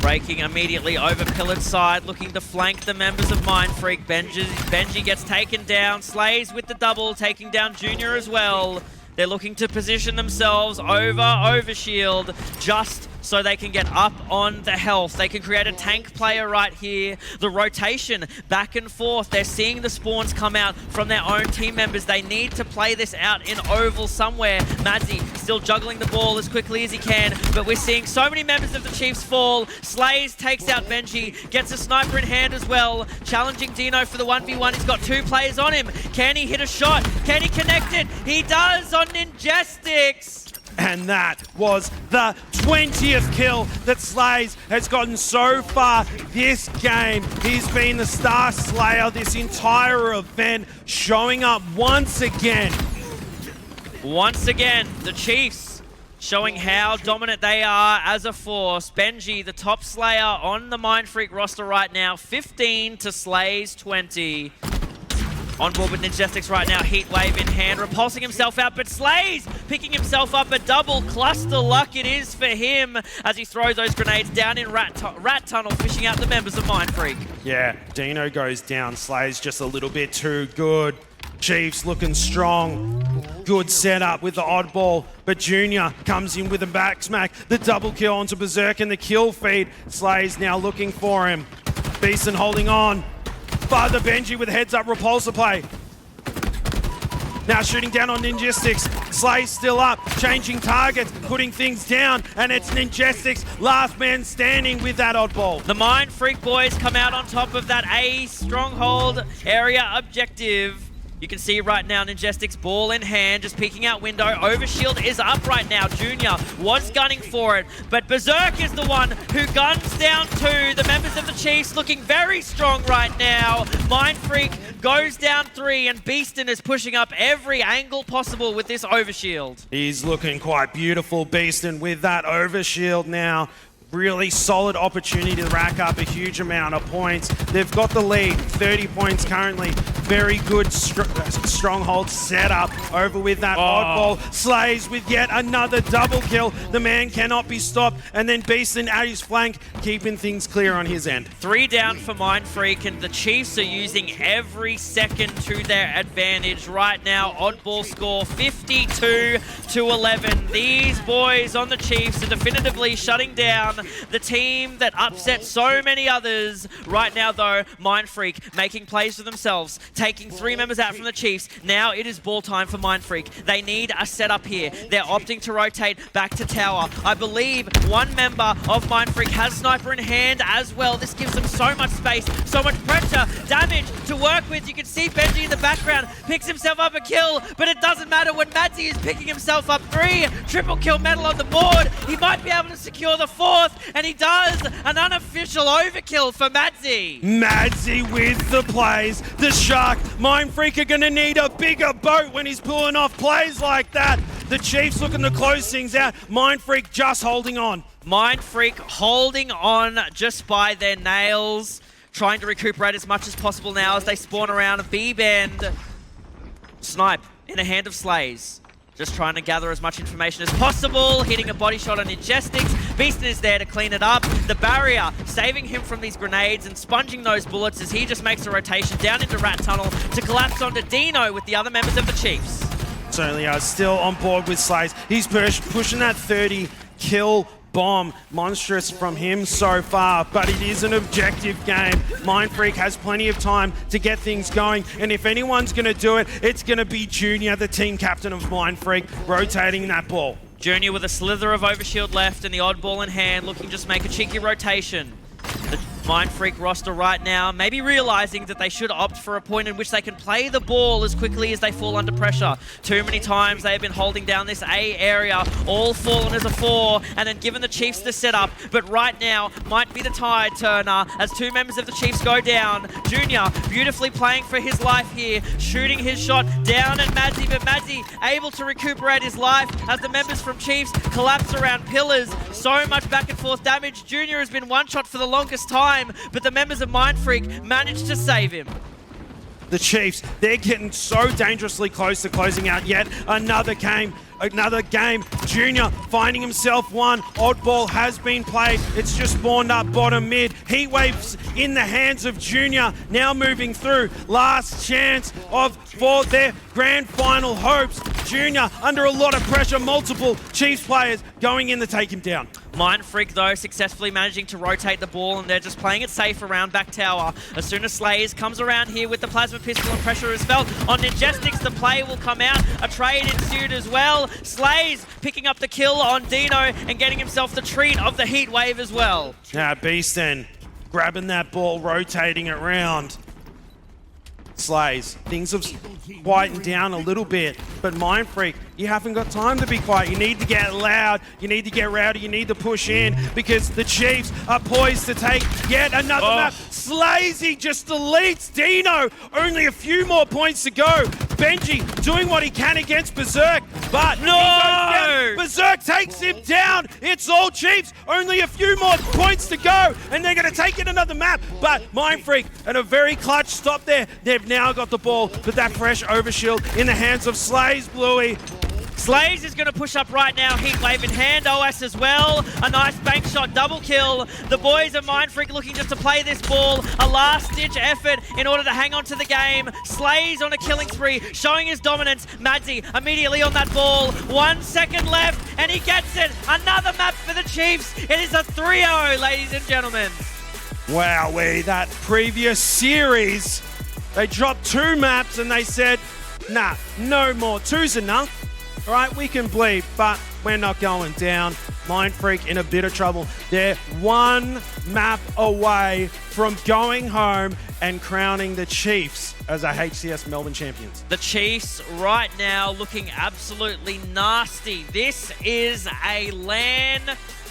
breaking immediately over pillared side, looking to flank the members of Mindfreak. Benji gets taken down. Slays with the double, taking down Junior as well. They're looking to position themselves over shield, just so they can get up on the health. They can create a tank player right here. The rotation back and forth. They're seeing the spawns come out from their own team members. They need to play this out in oval somewhere. Madzy still juggling the ball as quickly as he can, but we're seeing so many members of the Chiefs fall. Slays takes out Benji, gets a sniper in hand as well, challenging Dino for the 1v1. He's got 2 players on him. Can he hit a shot? Can he connect it? He does on Ninjestics. And that was the 20th kill that Slays has gotten so far this game. He's been the star slayer this entire event, showing up once again. Once again, the Chiefs showing how dominant they are as a force. Benji, the top slayer on the Mindfreak roster right now, 15 to Slays 20. On board with Ninjestics right now, heat wave in hand, repulsing himself out, but Slays picking himself up a double. Cluster luck it is for him as he throws those grenades down in Rat Tunnel, fishing out the members of Mindfreak. Yeah, Dino goes down. Slays just a little bit too good. Chiefs looking strong. Good setup with the oddball, but Junior comes in with a back smack. The double kill onto Berserk and the kill feed. Slays now looking for him. Beeson holding on. Father Benji with heads up repulsor play. Now shooting down on Ninjastics. Slay's still up, changing targets, putting things down, and it's Ninjastics, last man standing with that oddball. The Mindfreak boys come out on top of that A stronghold area objective. You can see right now Ninjastics ball in hand, just peeking out window. Overshield is up right now. Junior was gunning for it, but Berserk is the one who guns down two. The members of the Chiefs looking very strong right now. Mindfreak goes down 3, and Beaston is pushing up every angle possible with this overshield. He's looking quite beautiful, Beaston, with that overshield now. Really solid opportunity to rack up a huge amount of points. They've got the lead, 30 points currently. Very good stronghold setup over with that oddball. Slays with yet another double kill. The man cannot be stopped. And then Beaston at his flank, keeping things clear on his end. 3 down for Mindfreak, and the Chiefs are using every second to their advantage right now. Oddball score 52-11. These boys on the Chiefs are definitively shutting down the team that upset so many others. Right now though, Mindfreak making plays for themselves, taking 3 members out from the Chiefs. Now it is ball time for Mindfreak. They need a setup here. They're opting to rotate back to tower. I believe one member of Mindfreak has sniper in hand as well. This gives them so much space, so much pressure, damage to work with. You can see Benji in the background picks himself up a kill, but it doesn't matter when Madzi is picking himself up 3. Triple kill medal on the board. He might be able to secure the 4th, and he does. An unofficial overkill for Madzi. Madzi with the plays. The Shark. Mindfreak are going to need a bigger boat when he's pulling off plays like that. The Chiefs looking to close things out. Mindfreak just holding on. Mindfreak holding on just by their nails, trying to recuperate as much as possible now as they spawn around B-bend. Snipe in the hand of Slays. Just trying to gather as much information as possible, hitting a body shot on Ninjastics. Beaston is there to clean it up. The barrier saving him from these grenades and sponging those bullets as he just makes a rotation down into Rat Tunnel to collapse onto Dino with the other members of the Chiefs. Certainly are still on board with Slays. He's pushing that 30 kill bomb. Monstrous from him so far, but it is an objective game. Mindfreak has plenty of time to get things going, and if anyone's going to do it, it's going to be Junior, the team captain of Mindfreak, rotating that ball. Junior with a slither of overshield left and the oddball in hand, looking just make a cheeky rotation. The Mindfreak roster right now maybe realizing that they should opt for a point in which they can play the ball as quickly as they fall under pressure. Too many times they have been holding down this A area, all fallen as a 4, and then given the Chiefs the setup. But right now might be the tide turner as 2 members of the Chiefs go down. Junior beautifully playing for his life here, shooting his shot down at Madzi, but Madzi able to recuperate his life as the members from Chiefs collapse around pillars. So much back and forth damage. Junior has been one-shot for the longest time, but the members of Mindfreak managed to save him. The Chiefs, they're getting so dangerously close to closing out yet another game. Junior finding himself one. Oddball has been played. It's just spawned up bottom mid. Heat waves in the hands of Junior. Now moving through. Last chance for their grand final hopes. Junior under a lot of pressure. Multiple Chiefs players going in to take him down. Mindfreak, though, successfully managing to rotate the ball, and they're just playing it safe around back tower. As soon as Slays comes around here with the plasma pistol and pressure is felt on Ninjastics, the play will come out. A trade ensued as well. Slays picking up the kill on Dino and getting himself the treat of the heat wave as well. Now Beaston grabbing that ball, rotating it round. Slays. Things have quietened down a little bit, but Mindfreak, you haven't got time to be quiet. You need to get loud, you need to get rowdy, you need to push in because the Chiefs are poised to take yet another map. Slazy just deletes Dino. Only a few more points to go. Benji doing what he can against Berserk, but no! Berserk takes him down. It's all Chiefs. Only a few more points to go, and they're going to take it another map. But Mindfreak and a very clutch stop there. They've now got the ball, but that fresh overshield in the hands of Slays Bluey. Slays is going to push up right now, heat wave in hand, OS as well. A nice bank shot, double kill. The boys of Mindfreak looking just to play this ball. A last-ditch effort in order to hang on to the game. Slays on a killing spree, showing his dominance. Madzi immediately on that ball. 1 second left, and he gets it. Another map for the Chiefs. It is a 3-0, ladies and gentlemen. Wowee, that previous series, they dropped 2 maps and they said, Nah, no more. 2's enough. All right, we can bleed, but we're not going down. Mindfreak in a bit of trouble. They're one map away from going home and crowning the Chiefs as our HCS Melbourne champions. The Chiefs right now looking absolutely nasty. This is a LAN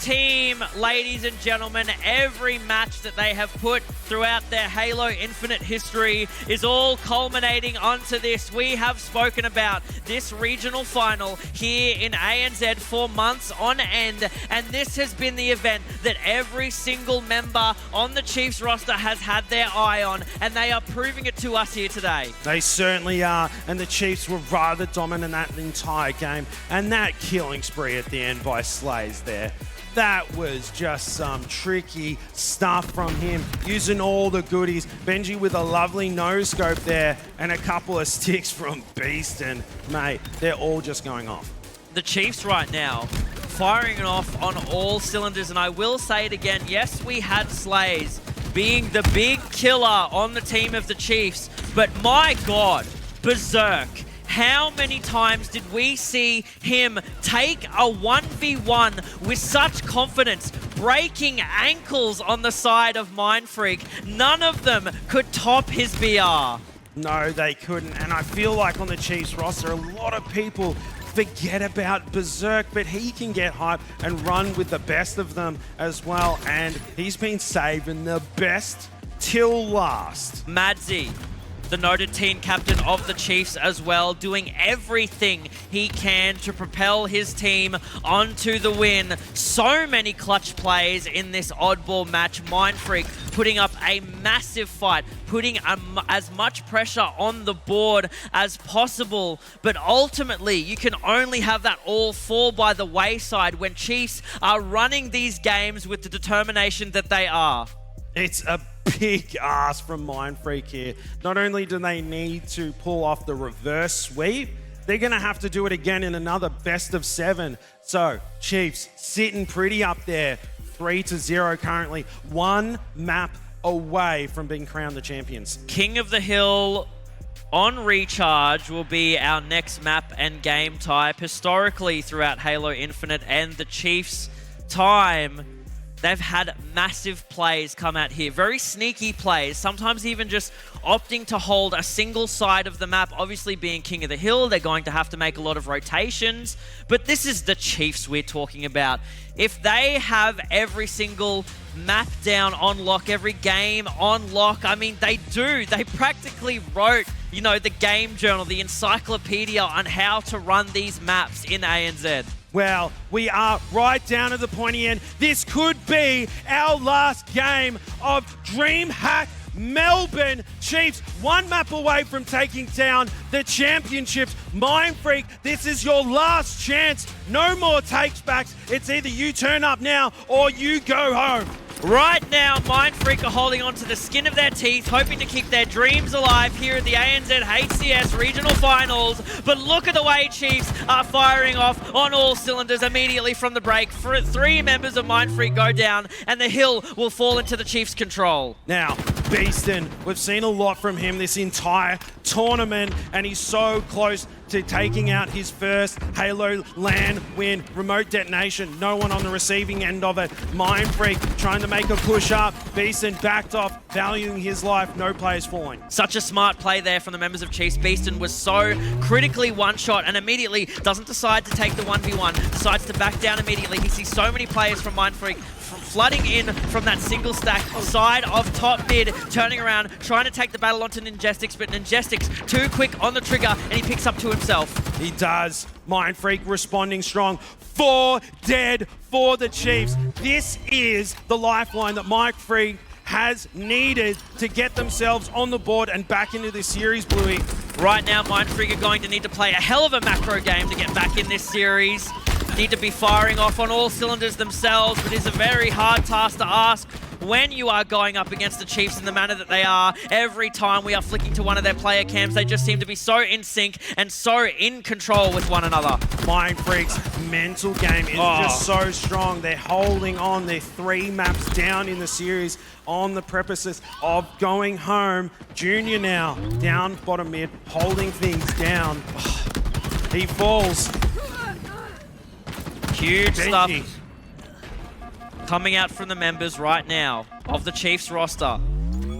team, ladies and gentlemen. Every match that they have put throughout their Halo Infinite history is all culminating onto this. We have spoken about this regional final here in ANZ for months on end, and this has been the event that every single member on the Chiefs roster has had their eye on, and they are proving it to us here today. They certainly are, and the Chiefs were rather dominant that entire game, and that killing spree at the end by Slays there. That was just some tricky stuff from him, using all the goodies. Benji with a lovely no-scope there, and a couple of sticks from Beast, and mate, they're all just going off. The Chiefs right now firing it off on all cylinders, and I will say it again, yes, we had Slays being the big killer on the team of the Chiefs, but my God, Berserk. How many times did we see him take a 1v1 with such confidence, breaking ankles on the side of Mindfreak? None of them could top his BR. No, they couldn't, and I feel like on the Chiefs roster, a lot of people forget about Berserk, but he can get hype and run with the best of them as well, and he's been saving the best till last. Madzi, the noted team captain of the Chiefs as well, doing everything he can to propel his team onto the win. So many clutch plays in this oddball match. Mindfreak putting up a massive fight, putting as much pressure on the board as possible. But ultimately, you can only have that all fall by the wayside when Chiefs are running these games with the determination that they are. It's a big ask from Mindfreak here. Not only do they need to pull off the reverse sweep, they're going to have to do it again in another best of 7. So, Chiefs sitting pretty up there, 3-0 currently, one map away from being crowned the champions. King of the Hill on recharge will be our next map and game type. Historically, throughout Halo Infinite and the Chiefs' time, they've had massive plays come out here. Very sneaky plays, sometimes even just opting to hold a single side of the map. Obviously, being King of the Hill, they're going to have to make a lot of rotations. But this is the Chiefs we're talking about. If they have every single map down on lock, every game on lock, I mean, they do. They practically wrote, you know, the game journal, the encyclopedia on how to run these maps in ANZ. Well, we are right down to the pointy end. This could be our last game of DreamHack Melbourne. Chiefs, one map away from taking down the championships. Mindfreak, this is your last chance. No more takes backs. It's either you turn up now or you go home. Right now, Mindfreak are holding on to the skin of their teeth, hoping to keep their dreams alive here at the ANZ HCS Regional Finals. But look at the way Chiefs are firing off on all cylinders immediately from the break. 3 members of Mindfreak go down, and the hill will fall into the Chiefs' control. Now, Beaston, we've seen a lot from him this entire tournament, and he's so close to taking out his first Halo LAN win. Remote detonation, no one on the receiving end of it. Mindfreak trying to make a push up. Beaston backed off, valuing his life. No players falling. Such a smart play there from the members of Chiefs. Beaston was so critically one-shot and immediately doesn't decide to take the 1v1, decides to back down immediately. He sees so many players from Mindfreak flooding in from that single stack side of top mid, turning around, trying to take the battle onto Ninjestix, but Ninjestix too quick on the trigger, and he picks up 2 himself. He does. Mindfreak responding strong. 4 dead for the Chiefs. This is the lifeline that Mindfreak has needed to get themselves on the board and back into this series, Bluey. Right now, Mindfreak are going to need to play a hell of a macro game to get back in this series. Need to be firing off on all cylinders themselves, but it's a very hard task to ask when you are going up against the Chiefs in the manner that they are. Every time we are flicking to one of their player cams, they just seem to be so in sync and so in control with one another. Mindfreak's mental game is just so strong. They're holding on. They're 3 maps down in the series on the purposes of going home. Junior now down bottom mid, holding things down. He falls. Huge Benji. stuff coming out from the members right now of the Chiefs roster.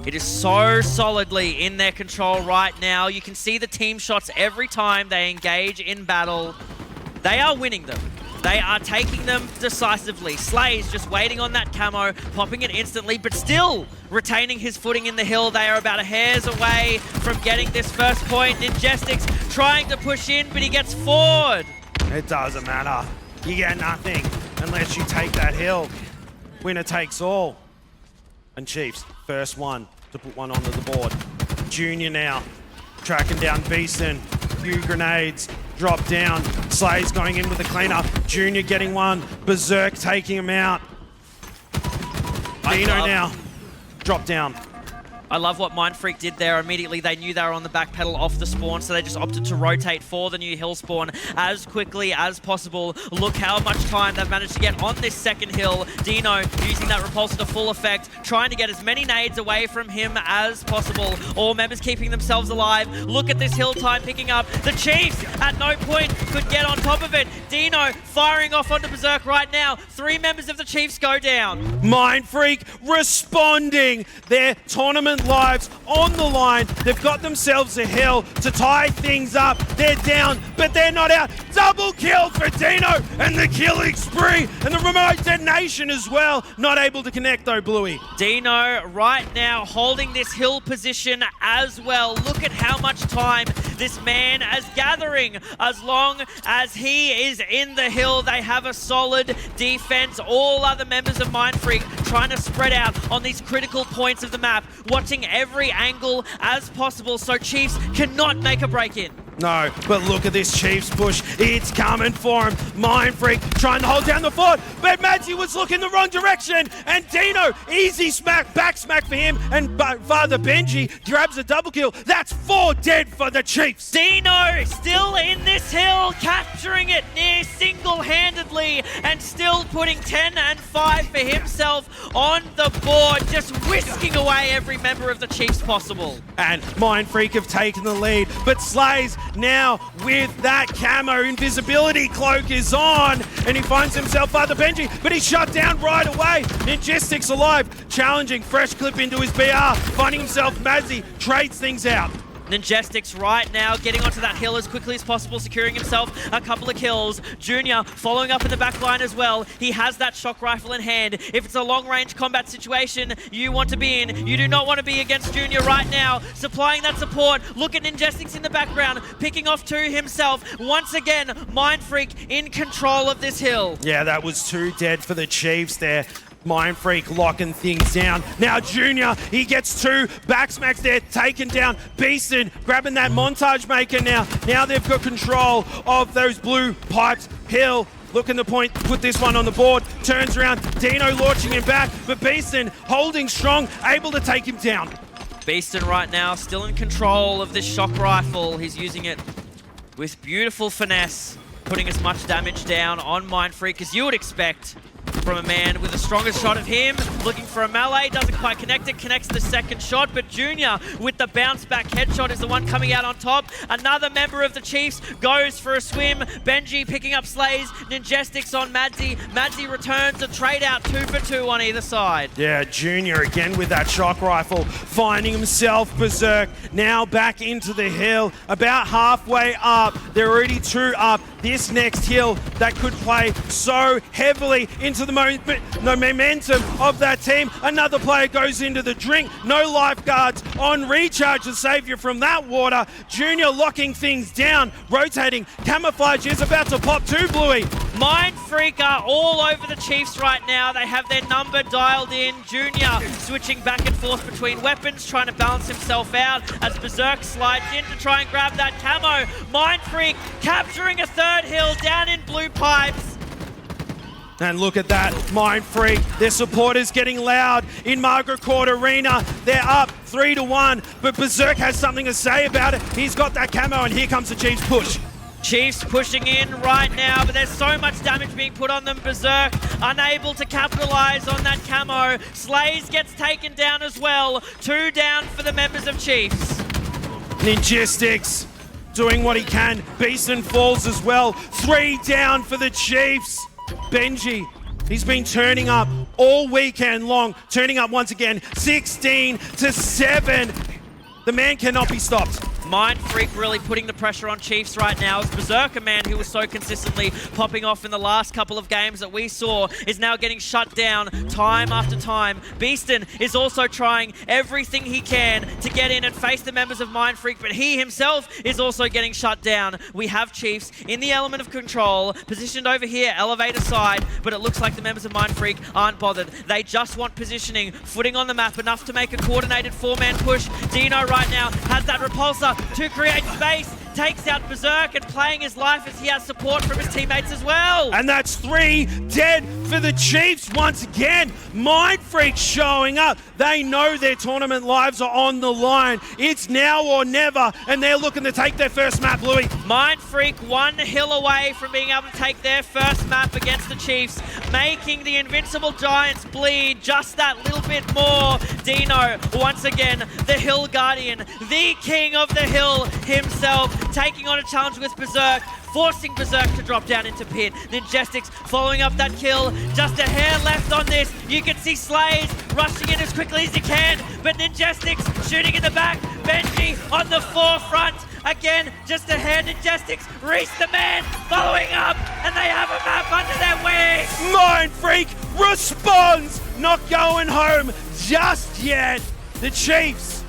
It is so solidly in their control right now. You can see the team shots every time they engage in battle. They are winning them. They are taking them decisively. Slay's just waiting on that camo, popping it instantly, but still retaining his footing in the hill. They are about a hair's away from getting this first point. Ninjestics trying to push in, but he gets forward. It doesn't matter. You get nothing unless you take that hill. Winner takes all. And Chiefs, first one to put one onto the board. Junior now, tracking down Beeson. Few grenades, drop down. Slay's going in with the cleanup. Junior getting one. Berserk taking him out. Dino now, drop down. I love what Mindfreak did there. Immediately they knew they were on the back pedal off the spawn, so they just opted to rotate for the new hill spawn as quickly as possible. Look how much time they've managed to get on this second hill. Dino using that repulsor to full effect, trying to get as many nades away from him as possible. All members keeping themselves alive. Look at this hill time picking up. The Chiefs at no point could get on top of it. Dino firing off onto Berserk right now. 3 members of the Chiefs go down. Mindfreak responding. Their tournament lives on the line. They've got themselves a hill to tie things up. They're down, but they're not out. Double kill for Dino and the killing spree and the remote detonation as well. Not able to connect though, Bluey. Dino right now holding this hill position as well. Look at how much time this man is gathering. As long as he is in the hill, they have a solid defense. All other members of Mindfreak trying to spread out on these critical points of the map, watching every angle as possible so Chiefs cannot make a break in. No, but look at this Chiefs push. It's coming for him. Mindfreak trying to hold down the fort, but Madzi was looking the wrong direction. And Dino, easy smack, back smack for him. And Father Benji grabs a double kill. That's 4 dead for the Chiefs. Dino still in this hill, capturing it near single-handedly and still putting 10 and 5 for himself on the board, just whisking away every member of the Chiefs possible. And Mindfreak have taken the lead, but Slay's now with that camo. Invisibility cloak is on, and he finds himself Father Benji, but he's shut down right away. Ninjestics alive, challenging, fresh clip into his BR, finding himself Madzi, trades things out. Ninjestics right now getting onto that hill as quickly as possible, securing himself a couple of kills. Junior following up in the back line as well. He has that shock rifle in hand. If it's a long-range combat situation you want to be in, you do not want to be against Junior right now. Supplying that support. Look at Ninjestics in the background, picking off 2 himself. Once again, Mindfreak in control of this hill. Yeah, that was 2 dead for the Chiefs there. Mindfreak locking things down. Now Junior, he gets 2 back smacks there, taken down. Beeson grabbing that montage maker now. Now they've got control of those blue pipes. Hill looking to put this one on the board. Turns around, Dino launching him back, but Beeson holding strong, able to take him down. Beeston right now still in control of this shock rifle. He's using it with beautiful finesse, putting as much damage down on Mindfreak as you would expect from a man with the strongest shot of him. Looking for a melee, doesn't quite connect it, connects the second shot, but Junior with the bounce back headshot is the one coming out on top. Another member of the Chiefs goes for a swim. Benji picking up Slays, Ninjestics on Madzi. Madzi returns a trade out, 2 for 2 on either side. Yeah, Junior again with that shock rifle, finding himself Berserk. Now back into the hill, about halfway up. They're already 2 up. This next hill that could play so heavily into the momentum of that team. Another player goes into the drink. No lifeguards on recharge to save you from that water. Junior locking things down, rotating. Camouflage is about to pop too, Bluey. Mindfreak are all over the Chiefs right now. They have their number dialed in. Junior switching back and forth between weapons, trying to balance himself out as Berserk slides in to try and grab that camo. Mindfreak capturing a 3rd hill down in blue pipes. And look at that, Mindfreak. Their supporters getting loud in Margaret Court Arena. They're up 3-1, but Berserk has something to say about it. He's got that camo, and here comes the Chiefs push. Chiefs pushing in right now, but there's so much damage being put on them. Berserk unable to capitalize on that camo. Slays gets taken down as well. 2 down for the members of Chiefs. Ninjistics doing what he can. Beeson falls as well. 3 down for the Chiefs. Benji, he's been turning up all weekend long. Turning up once again. 16-7. The man cannot be stopped. Mindfreak really putting the pressure on Chiefs right now as Berserk, a man who was so consistently popping off in the last couple of games that we saw, is now getting shut down time after time. Beeston is also trying everything he can to get in and face the members of Mindfreak, but he himself is also getting shut down. We have Chiefs in the element of control, positioned over here, elevator side, but it looks like the members of Mindfreak aren't bothered. They just want positioning, footing on the map, enough to make a coordinated 4-man push. Dino right now has that repulsor to create space, takes out Berserk and playing his life as he has support from his teammates as well. And that's 3 dead for the Chiefs once again. Mindfreak showing up. They know their tournament lives are on the line. It's now or never, and they're looking to take their first map, Louis. Mindfreak 1 hill away from being able to take their first map against the Chiefs, making the Invincible Giants bleed just that little bit more. Dino, once again, the Hill Guardian, the king of the hill himself, taking on a challenge with Berserk, forcing Berserk to drop down into pit. Ninjestics following up that kill. Just a hair left on this. You can see Slays rushing in as quickly as he can, but Ninjestics shooting in the back. Benji on the forefront. Again, just a hair. Ninjestics, Reese the man following up, and they have a map under their wing. Mindfreak responds. Not going home just yet. The Chiefs,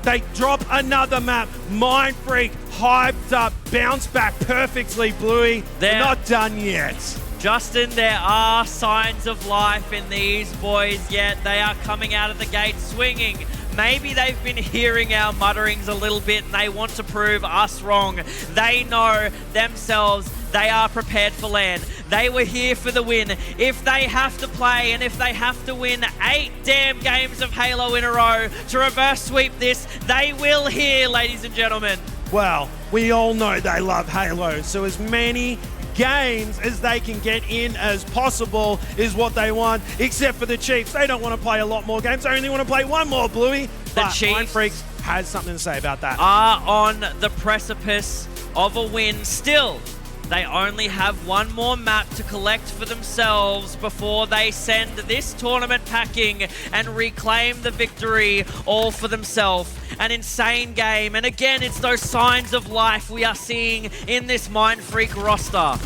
they drop another map. Mindfreak hyped up, bounced back perfectly, Bluey. They're not done yet. Justin, there are signs of life in these boys yet. They are coming out of the gate swinging. Maybe they've been hearing our mutterings a little bit and they want to prove us wrong. They know themselves. They are prepared for LAN. They were here for the win. If they have to play and if they have to win 8 damn games of Halo in a row to reverse sweep this, they will here, ladies and gentlemen. Well, we all know they love Halo, so as many games as they can get in as possible is what they want, except for the Chiefs. They don't want to play a lot more games. They only want to play one more, Bluey. The Chiefs Mindfreak has something to say about that. Are on the precipice of a win still. They only have one more map to collect for themselves before they send this tournament packing and reclaim the victory all for themselves. An insane game, and again, it's those signs of life we are seeing in this Mindfreak roster.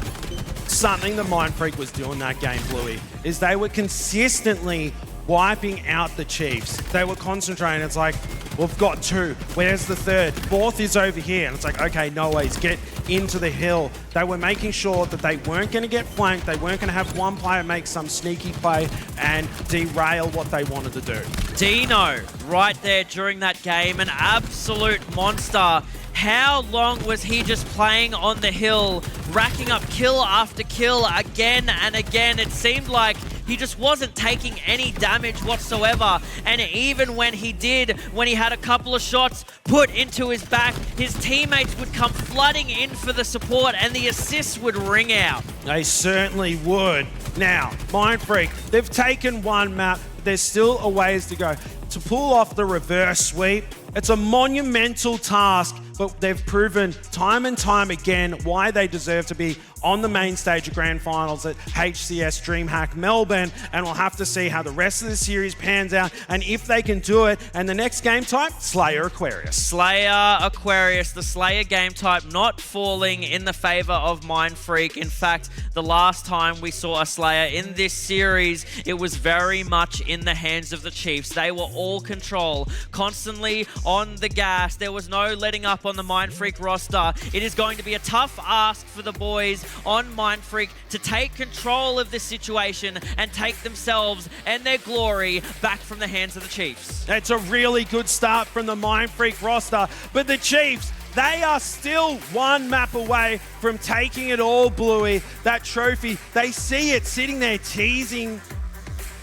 Something that Mindfreak was doing that game, Bluey, is they were consistently wiping out the Chiefs. They were concentrating. It's like, we've got 2. Where's the 3rd? 4th is over here. And it's like, okay, no ways. Get into the hill. They were making sure that they weren't going to get flanked. They weren't going to have one player make some sneaky play and derail what they wanted to do. Dino, right there during that game, an absolute monster. How long was he just playing on the hill, racking up kill after kill again and again? It seemed like he just wasn't taking any damage whatsoever. And even when he did, when he had a couple of shots put into his back, his teammates would come flooding in for the support and the assists would ring out. They certainly would. Now, Mindfreak, they've taken one map, but there's still a ways to go. To pull off the reverse sweep, it's a monumental task, but they've proven time and time again why they deserve to be on the main stage of Grand Finals at HCS DreamHack Melbourne, and we'll have to see how the rest of the series pans out and if they can do it. And the next game type, Slayer Aquarius. Slayer Aquarius, the Slayer game type not falling in the favor of Mindfreak. In fact, the last time we saw a Slayer in this series, it was very much in the hands of the Chiefs. They were all control, constantly on the gas. There was no letting up on the Mindfreak roster. It is going to be a tough ask for the boys on Mindfreak to take control of this situation and take themselves and their glory back from the hands of the Chiefs. It's a really good start from the Mindfreak roster, but the Chiefs, They are still one map away from taking it all, Bluey. That trophy, they see it sitting there teasing.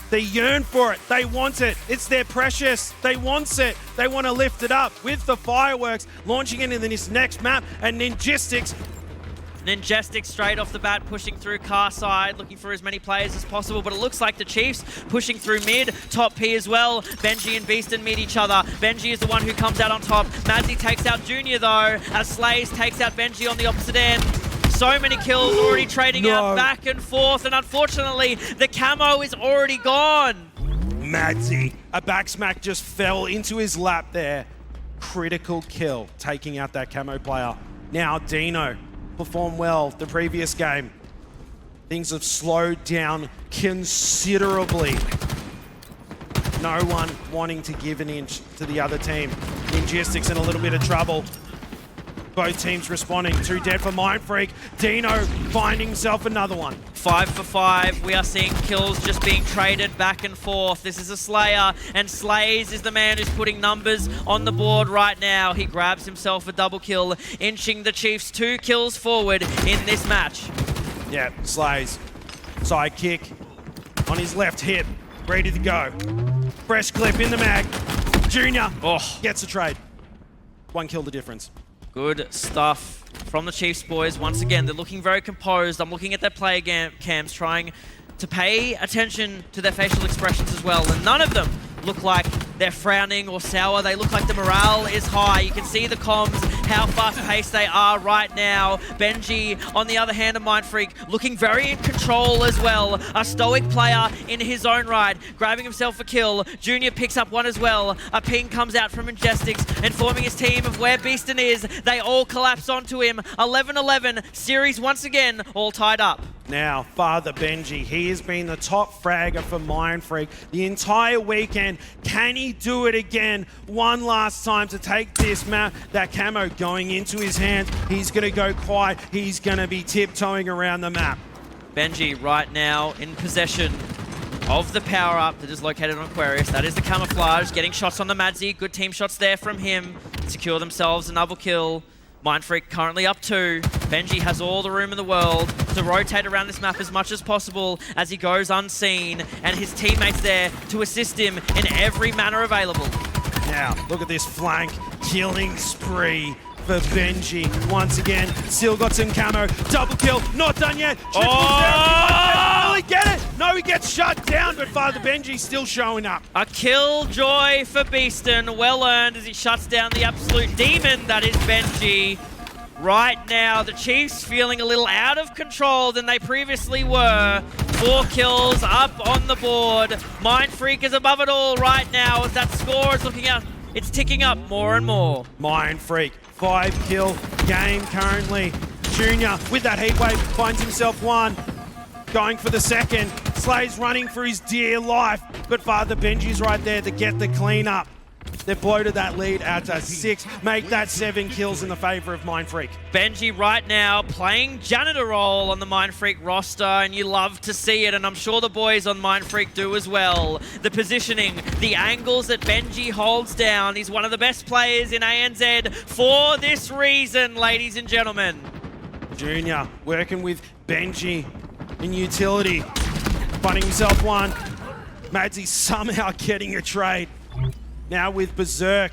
They yearn for it. They want it. It's their precious. They want it. They want to lift it up with the fireworks, launching into this next map, and Ninjistics. Ninjestics straight off the bat, pushing through car side, looking for as many players as possible, but it looks like the Chiefs pushing through mid, top P as well. Benji and Beaston meet each other. Benji is the one who comes out on top. Madzy takes out Junior though, as Slays takes out Benji on the opposite end. So many kills already trading out back and forth, and unfortunately, the camo is already gone. Madzy, a back smack just fell into his lap there. Critical kill, taking out that camo player. Now Dino performed well the previous game. Things have slowed down considerably. No one wanting to give an inch to the other team. Ninjistics in a little bit of trouble. Both teams responding. 2 dead for Mindfreak. Dino finding himself another one. 5 for 5. We are seeing kills just being traded back and forth. This is a Slayer, and Slays is the man who's putting numbers on the board right now. He grabs himself a double kill, inching the Chiefs 2 kills forward in this match. Yeah, Slays. Side kick on his left hip. Ready to go. Fresh clip in the mag. Junior gets the trade. 1 kill the difference. Good stuff from the Chiefs boys. Once again, they're looking very composed. I'm looking at their player cams, trying to pay attention to their facial expressions as well. And none of them look like they're frowning or sour. They look like the morale is high. You can see the comms, how fast-paced they are right now. Benji, on the other hand of Mindfreak, looking very in control as well. A stoic player in his own right, grabbing himself a kill. Junior picks up one as well. A ping comes out from Ninjestics, informing his team of where Beaston is. They all collapse onto him. 11-11, series once again, all tied up. Now, Father Benji, he has been the top fragger for Mindfreak the entire weekend. Can he do it again one last time to take this map? That camo going into his hands. He's going to go quiet. He's going to be tiptoeing around the map. Benji right now in possession of the power-up that is located on Aquarius. That is the camouflage, getting shots on the Madzy. Good team shots there from him. Secure themselves another kill. Mindfreak currently up 2. Benji has all the room in the world to rotate around this map as much as possible as he goes unseen, and his teammates there to assist him in every manner available. Now, look at this flank killing spree for Benji. Once again, still got some camo. Double kill, not done yet. Will he get it? No, he gets shut down, but Father Benji still showing up. A killjoy for Beaston, well earned as he shuts down the absolute demon that is Benji. Right now, the Chiefs feeling a little out of control than they previously were. 4 kills up on the board. Mindfreak is above it all right now as that score is looking out. It's ticking up more and more. Mindfreak, 5-kill game currently. Junior with that heat wave finds himself 1. Going for the second. Slays running for his dear life, but Father Benji's right there to get the cleanup. They've bloated that lead out to 6, make that 7 kills in the favor of Mindfreak. Benji right now playing janitor role on the Mindfreak roster, and you love to see it, and I'm sure the boys on Mindfreak do as well. The positioning, the angles that Benji holds down. He's one of the best players in ANZ for this reason, ladies and gentlemen. Junior working with Benji in utility, finding himself 1. Madzy somehow getting a trade. Now with Berserk.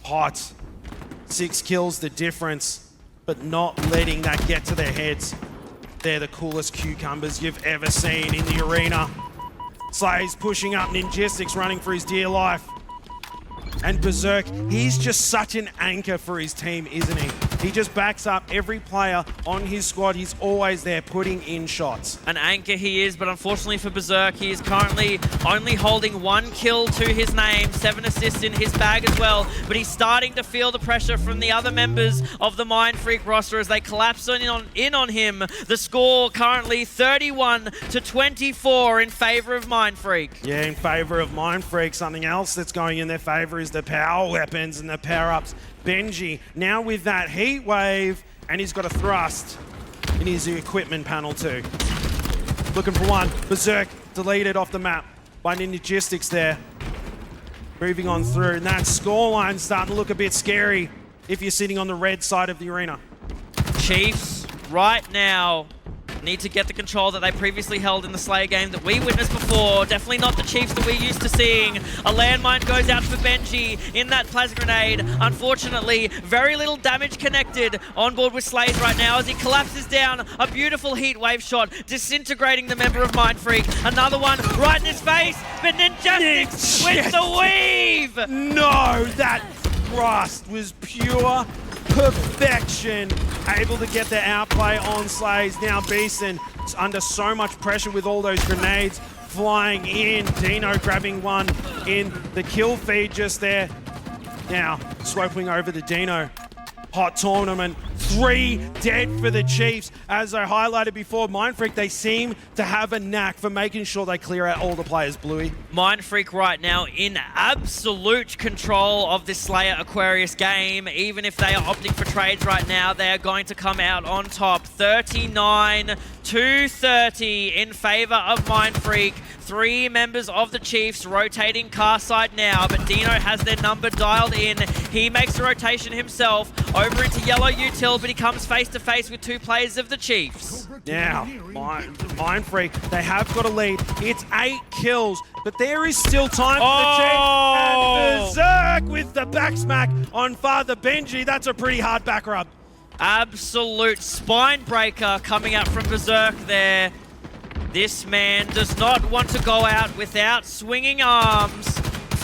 Hot. 6 kills the difference, but not letting that get to their heads. They're the coolest cucumbers you've ever seen in the arena. Slays pushing up, Ninjistics running for his dear life. And Berserk, he's just such an anchor for his team, isn't he? He just backs up every player on his squad. He's always there putting in shots. An anchor he is, but unfortunately for Berserk, he is currently only holding 1 kill to his name, 7 assists in his bag as well, but he's starting to feel the pressure from the other members of the Mindfreak roster as they collapse in on him. The score currently 31-24 in favor of Mindfreak. Yeah, in favor of Mindfreak. Something else that's going in their favor is the power weapons and the power-ups. Benji now with that heat wave, and he's got a thrust in his equipment panel too. Looking for 1. Berserk deleted off the map by Ninjistics there. Moving on through, and that scoreline starting to look a bit scary. if you're sitting on the red side of the arena. Chiefs, right now, need to get the control that they previously held in the Slayer game that we witnessed before. Definitely not the Chiefs that we're used to seeing. A landmine goes out for Benji in that plasma grenade. Unfortunately, very little damage connected on board with Slays right now as he collapses down. A beautiful heat wave shot, disintegrating the member of Mindfreak. Another one right in his face, but Ninjastics with the weave! No, that thrust was pure perfection. Able to get the outplay on Slays. Now Beeson is under so much pressure with all those grenades flying in. Dino grabbing one in the kill feed just there. Now swiping over to Dino. Hot tournament. 3 dead for the Chiefs. As I highlighted before, Mindfreak, they seem to have a knack for making sure they clear out all the players, Bluey. Mindfreak right now in absolute control of this Slayer Aquarius game. Even if they are opting for trades right now, they are going to come out on top. 39-30 in favor of Mindfreak. 3 members of the Chiefs rotating car side now, but Dino has their number dialed in. He makes a rotation himself over into yellow util, but he comes face to face with 2 players of the Chiefs. Now, Mindfreak, they have got a lead. It's 8 kills, but there is still time for the Chiefs. And Berserk with the back smack on Father Benji. That's a pretty hard back rub. Absolute spine breaker coming out from Berserk there. This man does not want to go out without swinging arms.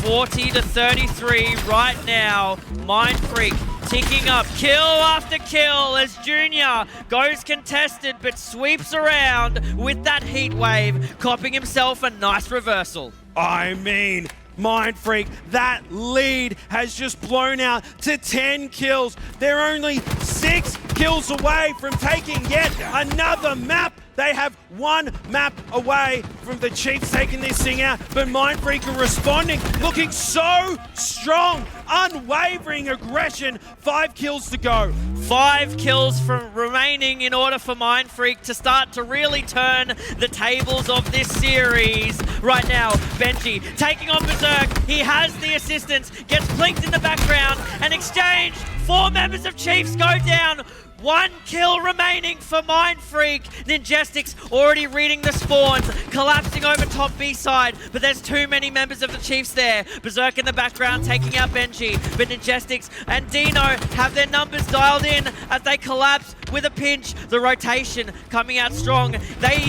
40-33 right now. Mindfreak ticking up kill after kill as Junior goes contested but sweeps around with that heat wave, copping himself a nice reversal. I mean, Mindfreak, that lead has just blown out to 10 kills. They're only 6 kills away from taking yet another map. They have 1 map away from the Chiefs taking this thing out, but Mindfreak are responding, looking so strong, unwavering aggression. 5 kills to go. 5 kills from remaining in order for Mindfreak to start to really turn the tables of this series. Right now, Benji taking on Berserk. He has the assistance, gets blinked in the background, and exchange. 4 members of Chiefs go down. 1 kill remaining for Mindfreak. Ninjastics already reading the spawns, collapsing over top B side, but there's too many members of the Chiefs there. Berserk in the background taking out Benji, but Ninjastics and Dino have their numbers dialed in as they collapse with a pinch. The rotation coming out strong.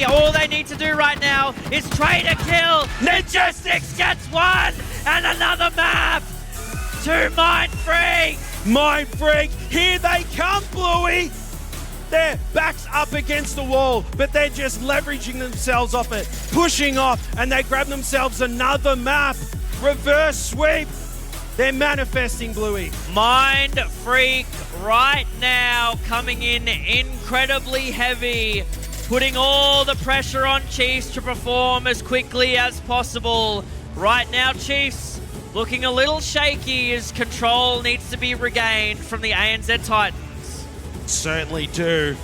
All they need to do right now is trade a kill. Ninjastics gets 1 and another map to Mindfreak. Mindfreak, here they come, Bluey! Their backs up against the wall, but they're just leveraging themselves off it, pushing off, and they grab themselves another map. Reverse sweep. They're manifesting, Bluey. Mindfreak right now coming in incredibly heavy, putting all the pressure on Chiefs to perform as quickly as possible. Right now, Chiefs looking a little shaky as control needs to be regained from the ANZ Titans. Certainly do.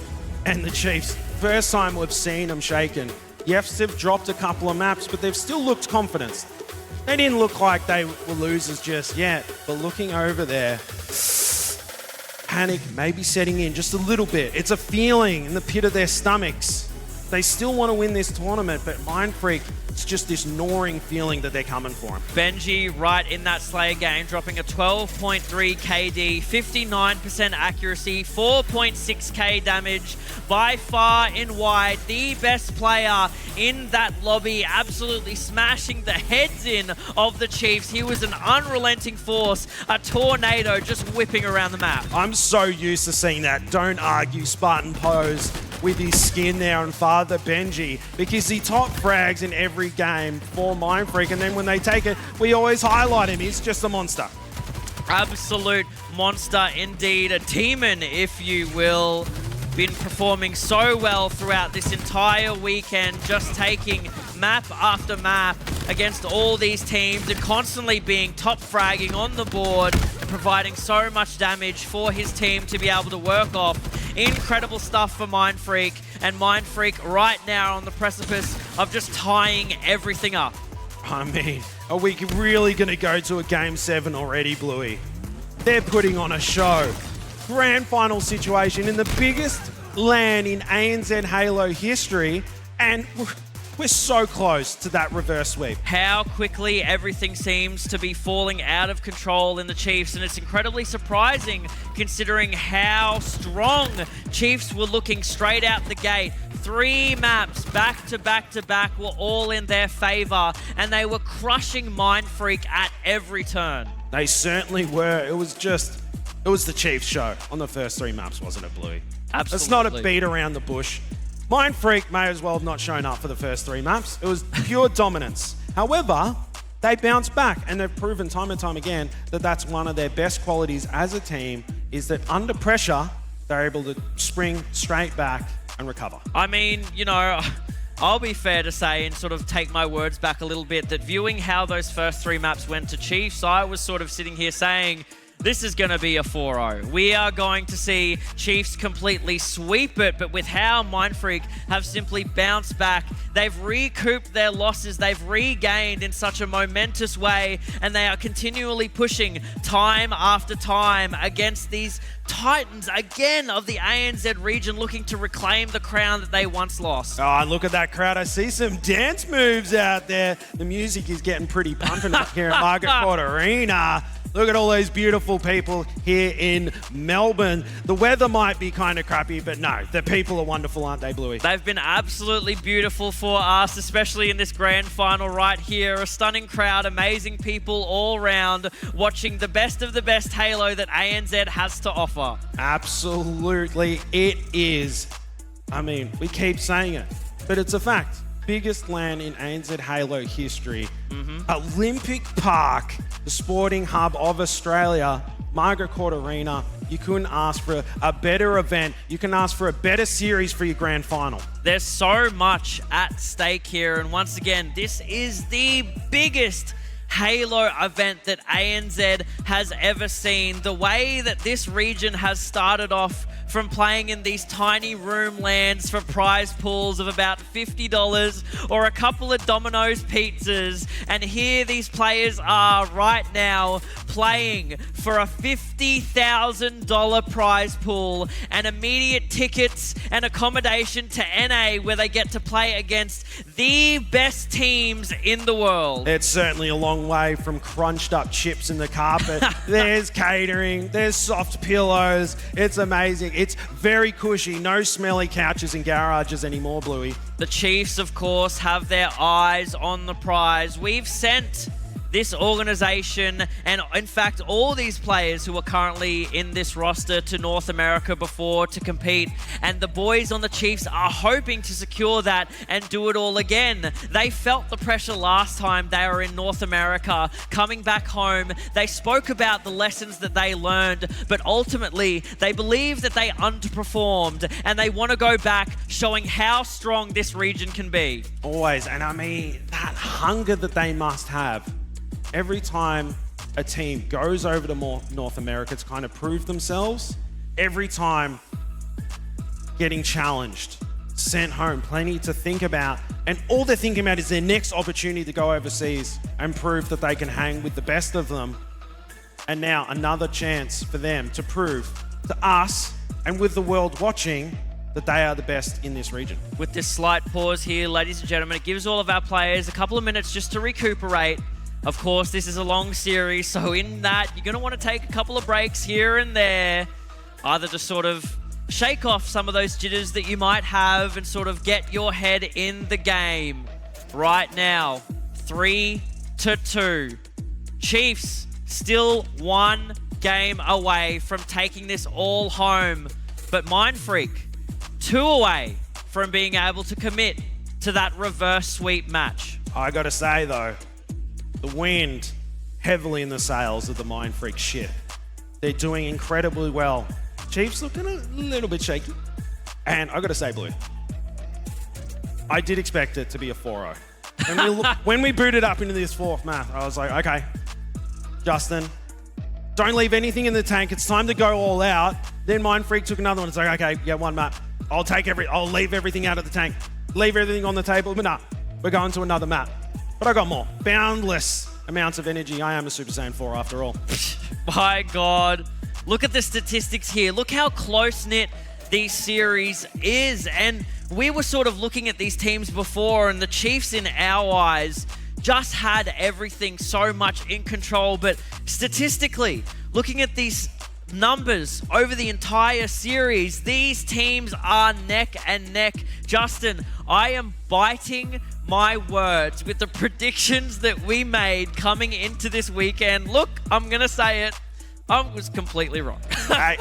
And the Chiefs, first time we've seen them shaken. Yes, they've dropped a couple of maps, but they've still looked confident. They didn't look like they were losers just yet, but looking over there, panic maybe setting in just a little bit. It's a feeling in the pit of their stomachs. They still want to win this tournament, but Mindfreak, it's just this gnawing feeling that they're coming for him. Benji right in that Slayer game, dropping a 12.3 KD, 59% accuracy, 4.6k damage. By far and wide, the best player in that lobby, absolutely smashing the heads in of the Chiefs. He was an unrelenting force, a tornado just whipping around the map. I'm so used to seeing that don't argue Spartan pose with his skin there on Father Benji, because he top frags in every game for Mindfreak, and then when they take it, we always highlight him. He's just a monster. Absolute monster indeed, a demon if you will. Been performing so well throughout this entire weekend, just taking map after map against all these teams and constantly being top fragging on the board and providing so much damage for his team to be able to work off. Incredible stuff for Mindfreak, and Mindfreak right now on the precipice of just tying everything up. I mean, are we really going to go to a Game 7 already, Bluey? They're putting on a show. Grand final situation in the biggest LAN in ANZ Halo history, and we're so close to that reverse sweep. How quickly everything seems to be falling out of control in the Chiefs, and it's incredibly surprising considering how strong Chiefs were looking straight out the gate. 3 maps back to back to back were all in their favor, and they were crushing Mindfreak at every turn. They certainly were. It was the Chiefs show on the first 3 maps, wasn't it, Bluey? Absolutely. It's not a beat around the bush. Mindfreak may as well have not shown up for the first 3 maps. It was pure dominance. However, they bounced back, and they've proven time and time again that that's one of their best qualities as a team, is that under pressure, they're able to spring straight back and recover. I mean, you know, I'll be fair to say and sort of take my words back a little bit that viewing how those first 3 maps went to Chiefs, I was sort of sitting here saying, this is going to be a 4-0. We are going to see Chiefs completely sweep it, but with how Mindfreak have simply bounced back, they've recouped their losses, they've regained in such a momentous way, and they are continually pushing time after time against these Titans, again, of the ANZ region, looking to reclaim the crown that they once lost. Oh, and look at that crowd. I see some dance moves out there. The music is getting pretty pumping up here at Market Court Arena. Look at all those beautiful people here in Melbourne. The weather might be kind of crappy, but no, the people are wonderful, aren't they, Bluey? They've been absolutely beautiful for us, especially in this grand final right here. A stunning crowd, amazing people all round, watching the best of the best Halo that ANZ has to offer. Absolutely, it is. I mean, we keep saying it, but it's a fact. Biggest LAN in ANZ Halo history. Olympic Park, the sporting hub of Australia, Margaret Court Arena. You couldn't ask for a better event. You can ask for a better series for your grand final. There's so much at stake here, and once again, this is the biggest Halo event that ANZ has ever seen. The way that this region has started off from playing in these tiny room lands for prize pools of about $50 or a couple of Domino's pizzas, and here these players are right now playing for a $50,000 prize pool and immediate tickets and accommodation to NA, where they get to play against the best teams in the world. It's certainly a long way from crunched up chips in the carpet. There's catering, there's soft pillows. It's amazing. It's very cushy. No smelly couches and garages anymore, Bluey. The Chiefs, of course, have their eyes on the prize. We've sent this organization, and in fact all these players who are currently in this roster, to North America before to compete, and the boys on the Chiefs are hoping to secure that and do it all again. They felt the pressure last time they were in North America. Coming back home, they spoke about the lessons that they learned, but ultimately they believe that they underperformed, and they want to go back showing how strong this region can be. Always. And I mean, that hunger that they must have. Every time a team goes over to North America to kind of prove themselves, every time getting challenged, sent home, plenty to think about, and all they're thinking about is their next opportunity to go overseas and prove that they can hang with the best of them. And now another chance for them to prove to us and with the world watching that they are the best in this region. With this slight pause here, ladies and gentlemen, it gives all of our players a couple of minutes just to recuperate. Of course, this is a long series, so in that, you're going to want to take a couple of breaks here and there, either to sort of shake off some of those jitters that you might have and sort of get your head in the game. Right now, 3-2. Chiefs still 1 game away from taking this all home, but Mindfreak 2 away from being able to commit to that reverse sweep match. I got to say, though, the wind heavily in the sails of the Mindfreak ship. They're doing incredibly well. Chiefs looking a little bit shaky. And I got to say, Blue, I did expect it to be a 4-0. When we booted up into this 4th map, I was like, okay, Justin, don't leave anything in the tank. It's time to go all out. Then Mindfreak took another one. It's like, okay, yeah, 1 map. I'll leave everything out of the tank. Leave everything on the table. But nah, we're going to another map. But I got more. Boundless amounts of energy. I am a Super Saiyan 4 after all. My God. Look at the statistics here. Look how close-knit these series is. And we were sort of looking at these teams before, and the Chiefs, in our eyes, just had everything so much in control. But statistically, looking at these numbers over the entire series, these teams are neck and neck. Justin, I am biting my words with the predictions that we made coming into this weekend. Look, I'm going to say it. I was completely wrong. Hey,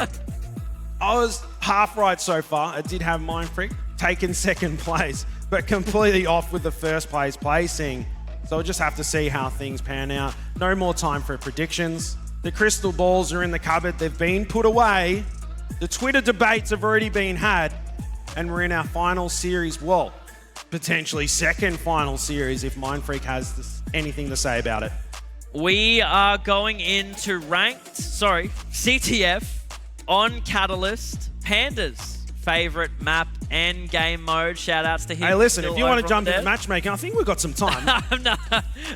I was half right so far. I did have Mindfreak taking second place, but completely off with the first place placing. So we'll just have to see how things pan out. No more time for predictions. The crystal balls are in the cupboard. They've been put away. The Twitter debates have already been had. And we're in our final series. Well, potentially second final series if Mindfreak has anything to say about it. We are going into CTF on Catalyst. Panda's favorite map and game mode. Shout outs to him. Hey, listen, Still if you want to over jump on into the matchmaking, I think we've got some time.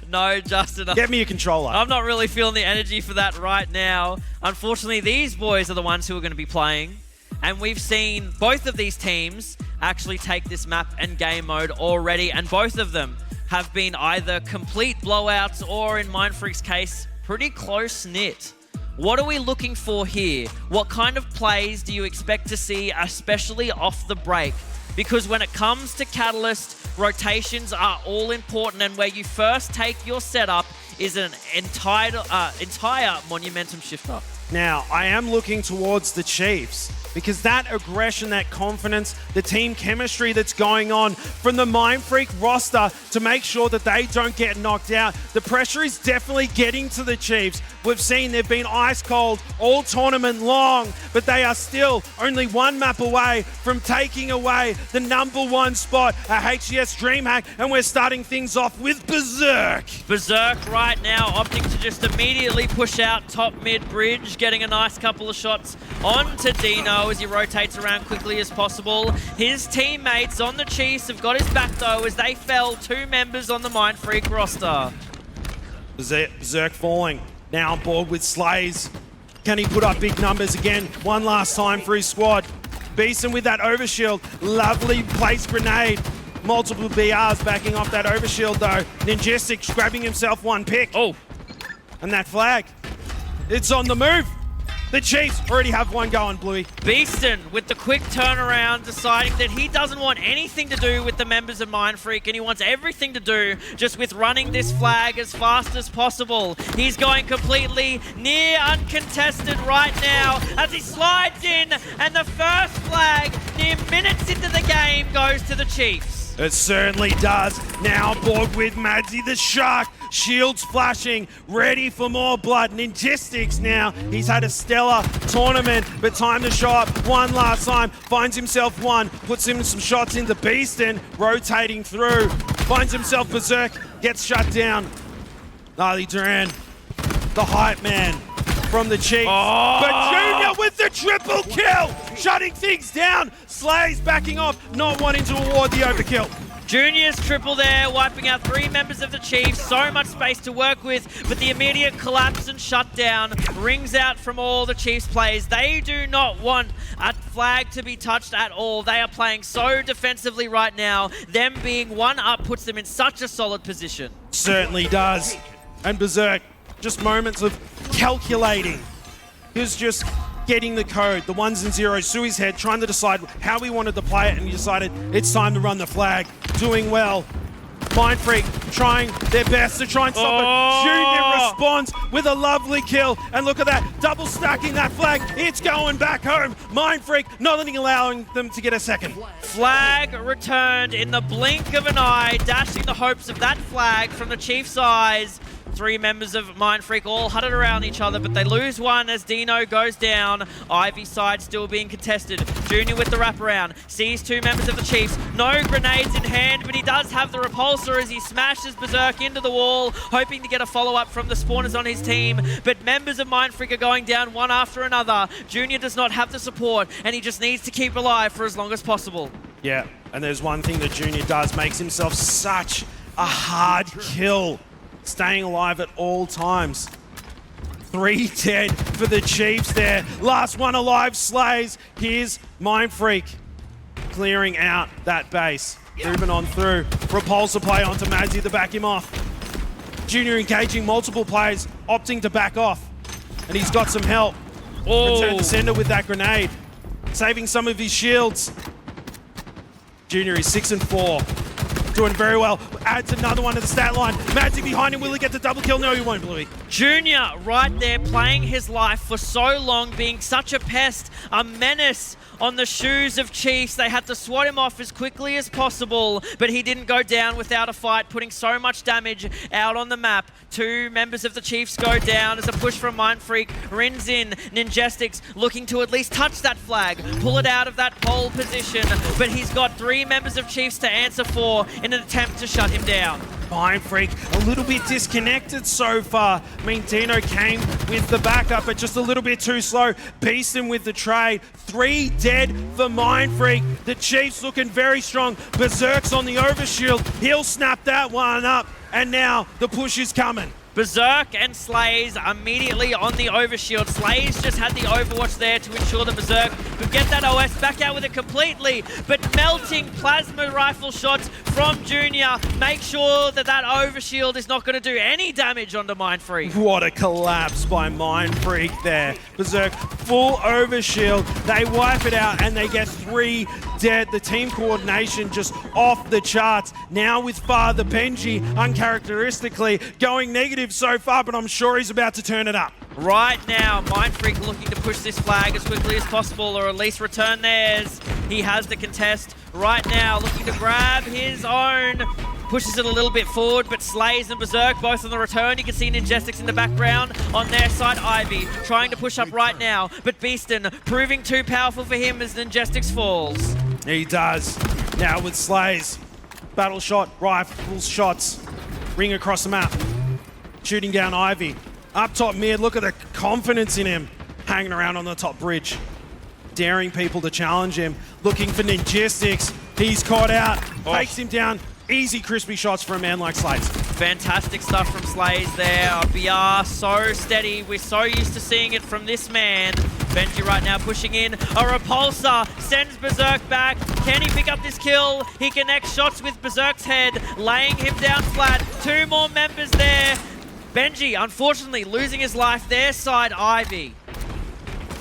No, Justin. Get me a controller. I'm not really feeling the energy for that right now. Unfortunately, these boys are the ones who are going to be playing. And we've seen both of these teams actually take this map and game mode already. And both of them have been either complete blowouts or, in Mindfreak's case, pretty close-knit. What are we looking for here? What kind of plays do you expect to see, especially off the break? Because when it comes to Catalyst, rotations are all important, and where you first take your setup is an entire momentum shifter. Now, I am looking towards the Chiefs because that aggression, that confidence, the team chemistry that's going on from the Mindfreak roster to make sure that they don't get knocked out. The pressure is definitely getting to the Chiefs. We've seen they've been ice cold all tournament long, but they are still only one map away from taking away the #1 spot at HCS DreamHack, and we're starting things off with Berserk. Berserk right now opting to just immediately push out top mid bridge, getting a nice couple of shots onto Dino as he rotates around quickly as possible. His teammates on the Chiefs have got his back though as they fell 2 members on the Mindfreak roster. Berserk falling. Now on board with Slays. Can he put up big numbers again? One last time for his squad. Beeson with that overshield. Lovely placed grenade. Multiple BRs backing off that overshield though. Ninjistic grabbing himself one pick. Oh. And that flag. It's on the move. The Chiefs already have one going, Bluey. Beeston with the quick turnaround, deciding that he doesn't want anything to do with the members of Mindfreak, and he wants everything to do just with running this flag as fast as possible. He's going completely near uncontested right now as he slides in, and the first flag near minutes into the game goes to the Chiefs. It certainly does. Now on board with Madsy the Shark. Shields flashing, ready for more blood. Ninjistics now. He's had a stellar tournament, but time to show up one last time. Finds himself one, puts him some shots into Beeston, rotating through. Finds himself Berserk, gets shut down. Ali Duran, the hype man from the Chiefs. Oh. But Junior with the triple kill, shutting things down. Slays backing off, not wanting to award the overkill. Junior's triple there, wiping out 3 members of the Chiefs. So much space to work with, but the immediate collapse and shutdown rings out from all the Chiefs players. They do not want a flag to be touched at all. They are playing so defensively right now. Them being one up puts them in such a solid position. Certainly does. And Berserk, just moments of calculating. He was just getting the code, the ones and zeros through his head, trying to decide how he wanted to play it, and he decided it's time to run the flag. Doing well. Mindfreak trying their best to try and stop it. Junior responds with a lovely kill, and look at that, double stacking that flag. It's going back home. Mindfreak not allowing them to get a second. Flag returned in the blink of an eye, dashing the hopes of that flag from the Chiefs' eyes. 3 members of Mindfreak all huddled around each other, but they lose one as Dino goes down. Ivy's side still being contested. Junior with the wraparound. Sees 2 members of the Chiefs. No grenades in hand, but he does have the repulsor as he smashes Berserk into the wall, hoping to get a follow-up from the spawners on his team. But members of Mindfreak are going down one after another. Junior does not have the support, and he just needs to keep alive for as long as possible. Yeah, and there's one thing that Junior does, makes himself such a hard kill. Staying alive at all times. 3 dead for the Chiefs there. Last one alive, Slays. Here's Mindfreak clearing out that base. Moving on through. Repulsor play onto Madzy to back him off. Junior engaging multiple players, opting to back off. And he's got some help. Return to sender with that grenade. Saving some of his shields. Junior is 6 and 4. Doing very well. Adds another one to the stat line. Madzy behind him. Will he get the double kill? No, he won't, Bluey. Junior right there playing his life for so long, being such a pest, a menace on the shoes of Chiefs. They had to swat him off as quickly as possible, but he didn't go down without a fight, putting so much damage out on the map. 2 members of the Chiefs go down as a push from Mindfreak. Rins in. Ninjestics looking to at least touch that flag, pull it out of that pole position, but he's got 3 members of Chiefs to answer for in an attempt to shut him down. Mindfreak a little bit disconnected so far. I mean, Dino came with the backup, but just a little bit too slow. Beastin with the trade. 3 dead for Mindfreak. The Chiefs looking very strong. Berserk's on the overshield. He'll snap that one up. And now the push is coming. Berserk and Slays immediately on the overshield. Slays just had the overwatch there to ensure that Berserk could get that OS back out with it completely, but melting plasma rifle shots from Junior make sure that that overshield is not going to do any damage onto Mindfreak. What a collapse by Mindfreak there. Berserk full overshield. They wipe it out and they get 3 dead. The team coordination just off the charts. Now with Father Benji uncharacteristically going negative so far, but I'm sure he's about to turn it up. Right now, Mindfreak looking to push this flag as quickly as possible, or at least return theirs. He has the contest right now, looking to grab his own. Pushes it a little bit forward, but Slays and Berserk both on the return. You can see Ninjestics in the background. On their side, Ivy trying to push up right now, but Beastin proving too powerful for him as Ninjestics falls. He does. Now with Slays. Battle shot, rifle shots. Ring across the map. Shooting down Ivy. Up top mid, look at the confidence in him. Hanging around on the top bridge. Daring people to challenge him. Looking for Ninjestics. He's caught out. Takes him down. Easy crispy shots for a man like Slays. Fantastic stuff from Slays there. BR so steady. We're so used to seeing it from this man. Benji right now pushing in. A repulsor sends Berserk back. Can he pick up this kill? He connects shots with Berserk's head, laying him down flat. 2 more members there. Benji, unfortunately, losing his life. Their side, Ivy.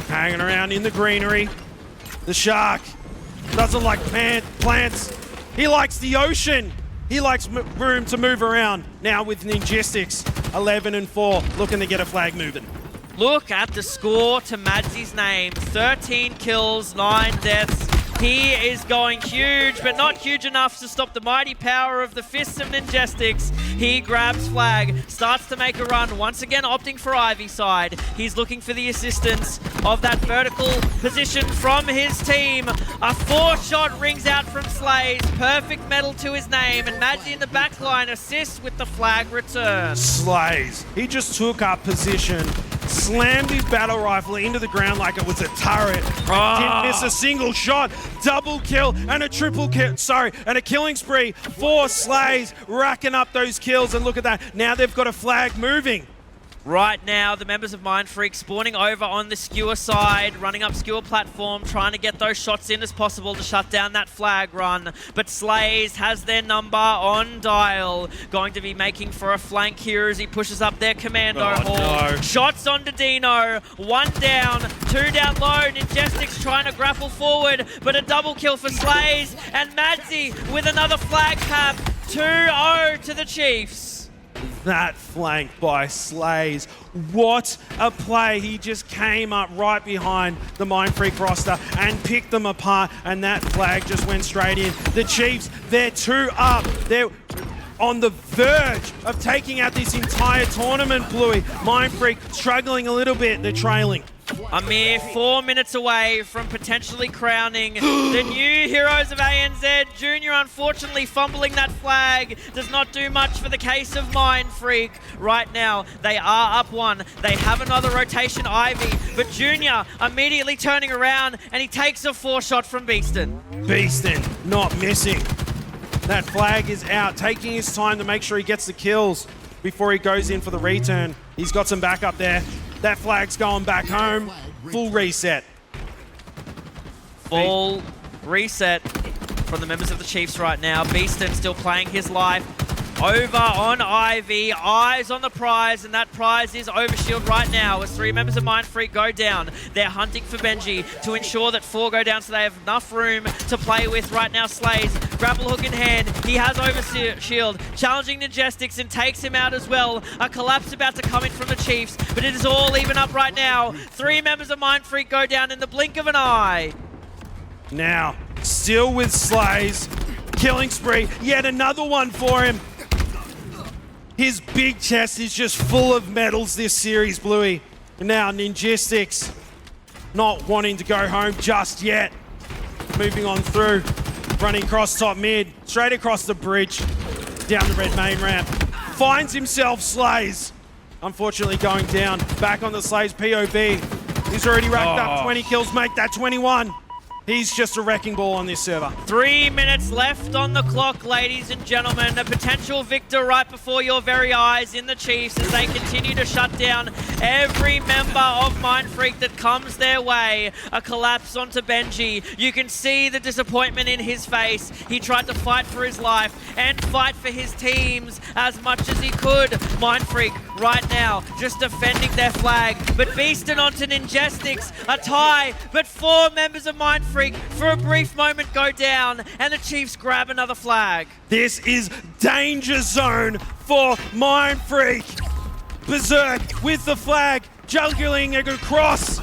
Hanging around in the greenery. The shark doesn't like plants. He likes the ocean. He likes room to move around. Now with Ninjestics, 11 and 4, looking to get a flag moving. Look at the score to Madzy's name. 13 kills, 9 deaths. He is going huge, but not huge enough to stop the mighty power of the fists of Ninjestics. He grabs flag, starts to make a run, once again opting for Ivy side. He's looking for the assistance of that vertical position from his team. A 4-shot rings out from Slays. Perfect medal to his name, and Madzy in the backline assists with the flag return. Slays. He just took up position, slammed his battle rifle into the ground like it was a turret. Didn't miss a single shot. Double kill and a triple kill. And a killing spree for Slays, racking up those kills. And look at that. Now they've got a flag moving. Right now, the members of Mindfreak spawning over on the skewer side, running up skewer platform, trying to get those shots in as possible to shut down that flag run. But Slays has their number on dial. Going to be making for a flank here as he pushes up their commando hall. No. Shots onto Dino. 1 down, 2 down low. Ninjestics trying to grapple forward, but a double kill for Slays. And Madzy with another flag cap. 2-0 to the Chiefs. That flank by Slays. What a play. He just came up right behind the Mindfreak roster and picked them apart, and that flag just went straight in. The Chiefs, they're 2 up. They're on the verge of taking out this entire tournament, Bluey. Mindfreak struggling a little bit. They're trailing. A mere 4 minutes away from potentially crowning the new heroes of ANZ. Junior unfortunately fumbling that flag does not do much for the case of Mindfreak. Right now, they are up 1. They have another rotation, Ivy, but Junior immediately turning around and he takes a 4-shot from Beastin. Beastin not missing. That flag is out, taking his time to make sure he gets the kills before he goes in for the return. He's got some backup there. That flag's going back home. Full reset. Full reset from the members of the Chiefs right now. Beeston still playing his life. Over on Ivy, eyes on the prize, and that prize is Overshield right now as 3 members of Mindfreak go down. They're hunting for Benji to ensure that 4 go down so they have enough room to play with right now. Slays, grapple hook in hand, he has Overshield, challenging Nijestics and takes him out as well. A collapse about to come in from the Chiefs, but it is all even up right now. 3 members of Mindfreak go down in the blink of an eye. Now, still with Slays, killing spree, yet another one for him. His big chest is just full of medals this series, Bluey. And now Ninjistics not wanting to go home just yet. Moving on through, running across top mid, straight across the bridge, down the red main ramp. Finds himself Slays. Unfortunately going down, back on the Slays POV. He's already racked up 20 kills, make that 21. He's just a wrecking ball on this server. 3 minutes left on the clock, ladies and gentlemen. A potential victor right before your very eyes in the Chiefs as they continue to shut down every member of Mindfreak that comes their way. A collapse onto Benji. You can see the disappointment in his face. He tried to fight for his life and fight for his teams as much as he could. Mindfreak right now just defending their flag. But Beaston onto Ninjestics. A tie, but 4 members of Mindfreak for a brief moment go down, and the Chiefs grab another flag. This is danger zone for Mindfreak. Berserk with the flag, juggling across.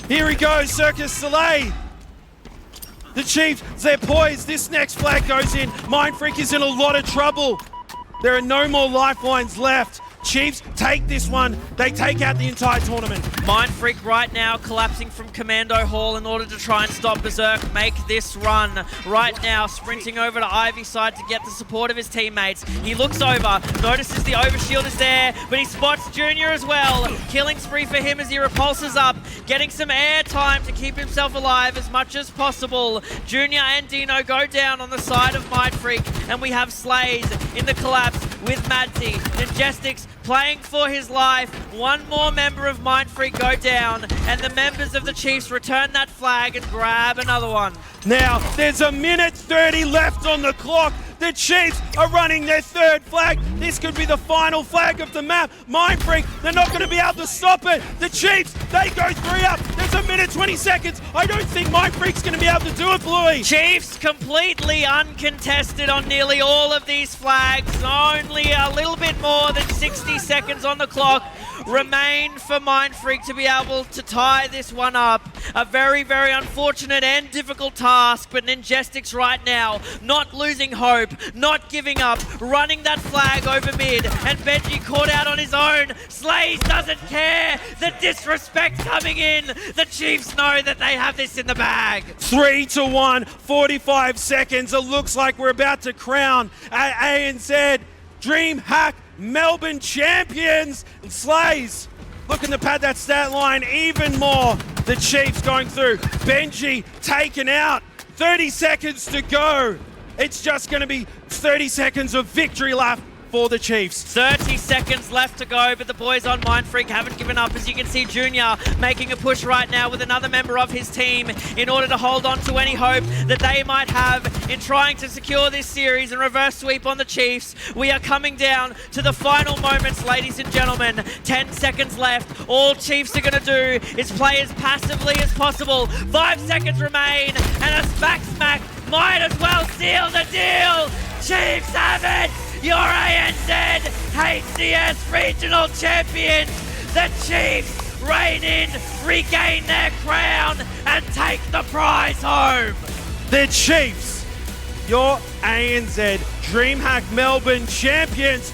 Here he goes, Circus Soleil. The Chiefs, they're poised. This next flag goes in. Mindfreak is in a lot of trouble. There are no more lifelines left. Chiefs take this one. They take out the entire tournament. Mindfreak right now collapsing from Commando Hall in order to try and stop Berserk make this run. Right now sprinting over to Ivy's side to get the support of his teammates. He looks over, notices the Overshield is there, but he spots Junior as well. Killing spree for him as he repulses up, getting some air time to keep himself alive as much as possible. Junior and Dino go down on the side of Mindfreak, and we have Slays in the collapse with Madsy. Ninjestics playing for his life. 1 more member of Mindfreak go down, and the members of the Chiefs return that flag and grab another one. Now, there's a minute 30 left on the clock. The Chiefs are running their 3rd flag. This could be the final flag of the map. Mindfreak, they're not going to be able to stop it. The Chiefs, they go 3 up. There's a minute 20 seconds. I don't think Mindfreak's going to be able to do it, Bluey. Chiefs completely uncontested on nearly all of these flags. Only a little bit more than 60 seconds on the clock remain for Mindfreak to be able to tie this one up. A very, very unfortunate and difficult task, but Ninjestics right now not losing hope, not giving up, running that flag over mid, and Benji caught out on his own. Slays doesn't care. The disrespect coming in. The Chiefs know that they have this in the bag. 3-1, 45 seconds. It looks like we're about to crown ANZ DreamHack Melbourne champions. And Slays looking to pad that stat line even more. The Chiefs going through. Benji taken out. 30 seconds to go. It's just going to be 30 seconds of victory lap for the Chiefs. 30 seconds left to go, but the boys on Mindfreak haven't given up. As you can see, Junior making a push right now with another member of his team in order to hold on to any hope that they might have in trying to secure this series and reverse sweep on the Chiefs. We are coming down to the final moments, ladies and gentlemen. 10 seconds left. All Chiefs are going to do is play as passively as possible. 5 seconds remain, and a smack might as well seal the deal. Chiefs have it! Your ANZ HCS Regional Champions! The Chiefs reign in, regain their crown, and take the prize home! The Chiefs, your ANZ DreamHack Melbourne champions.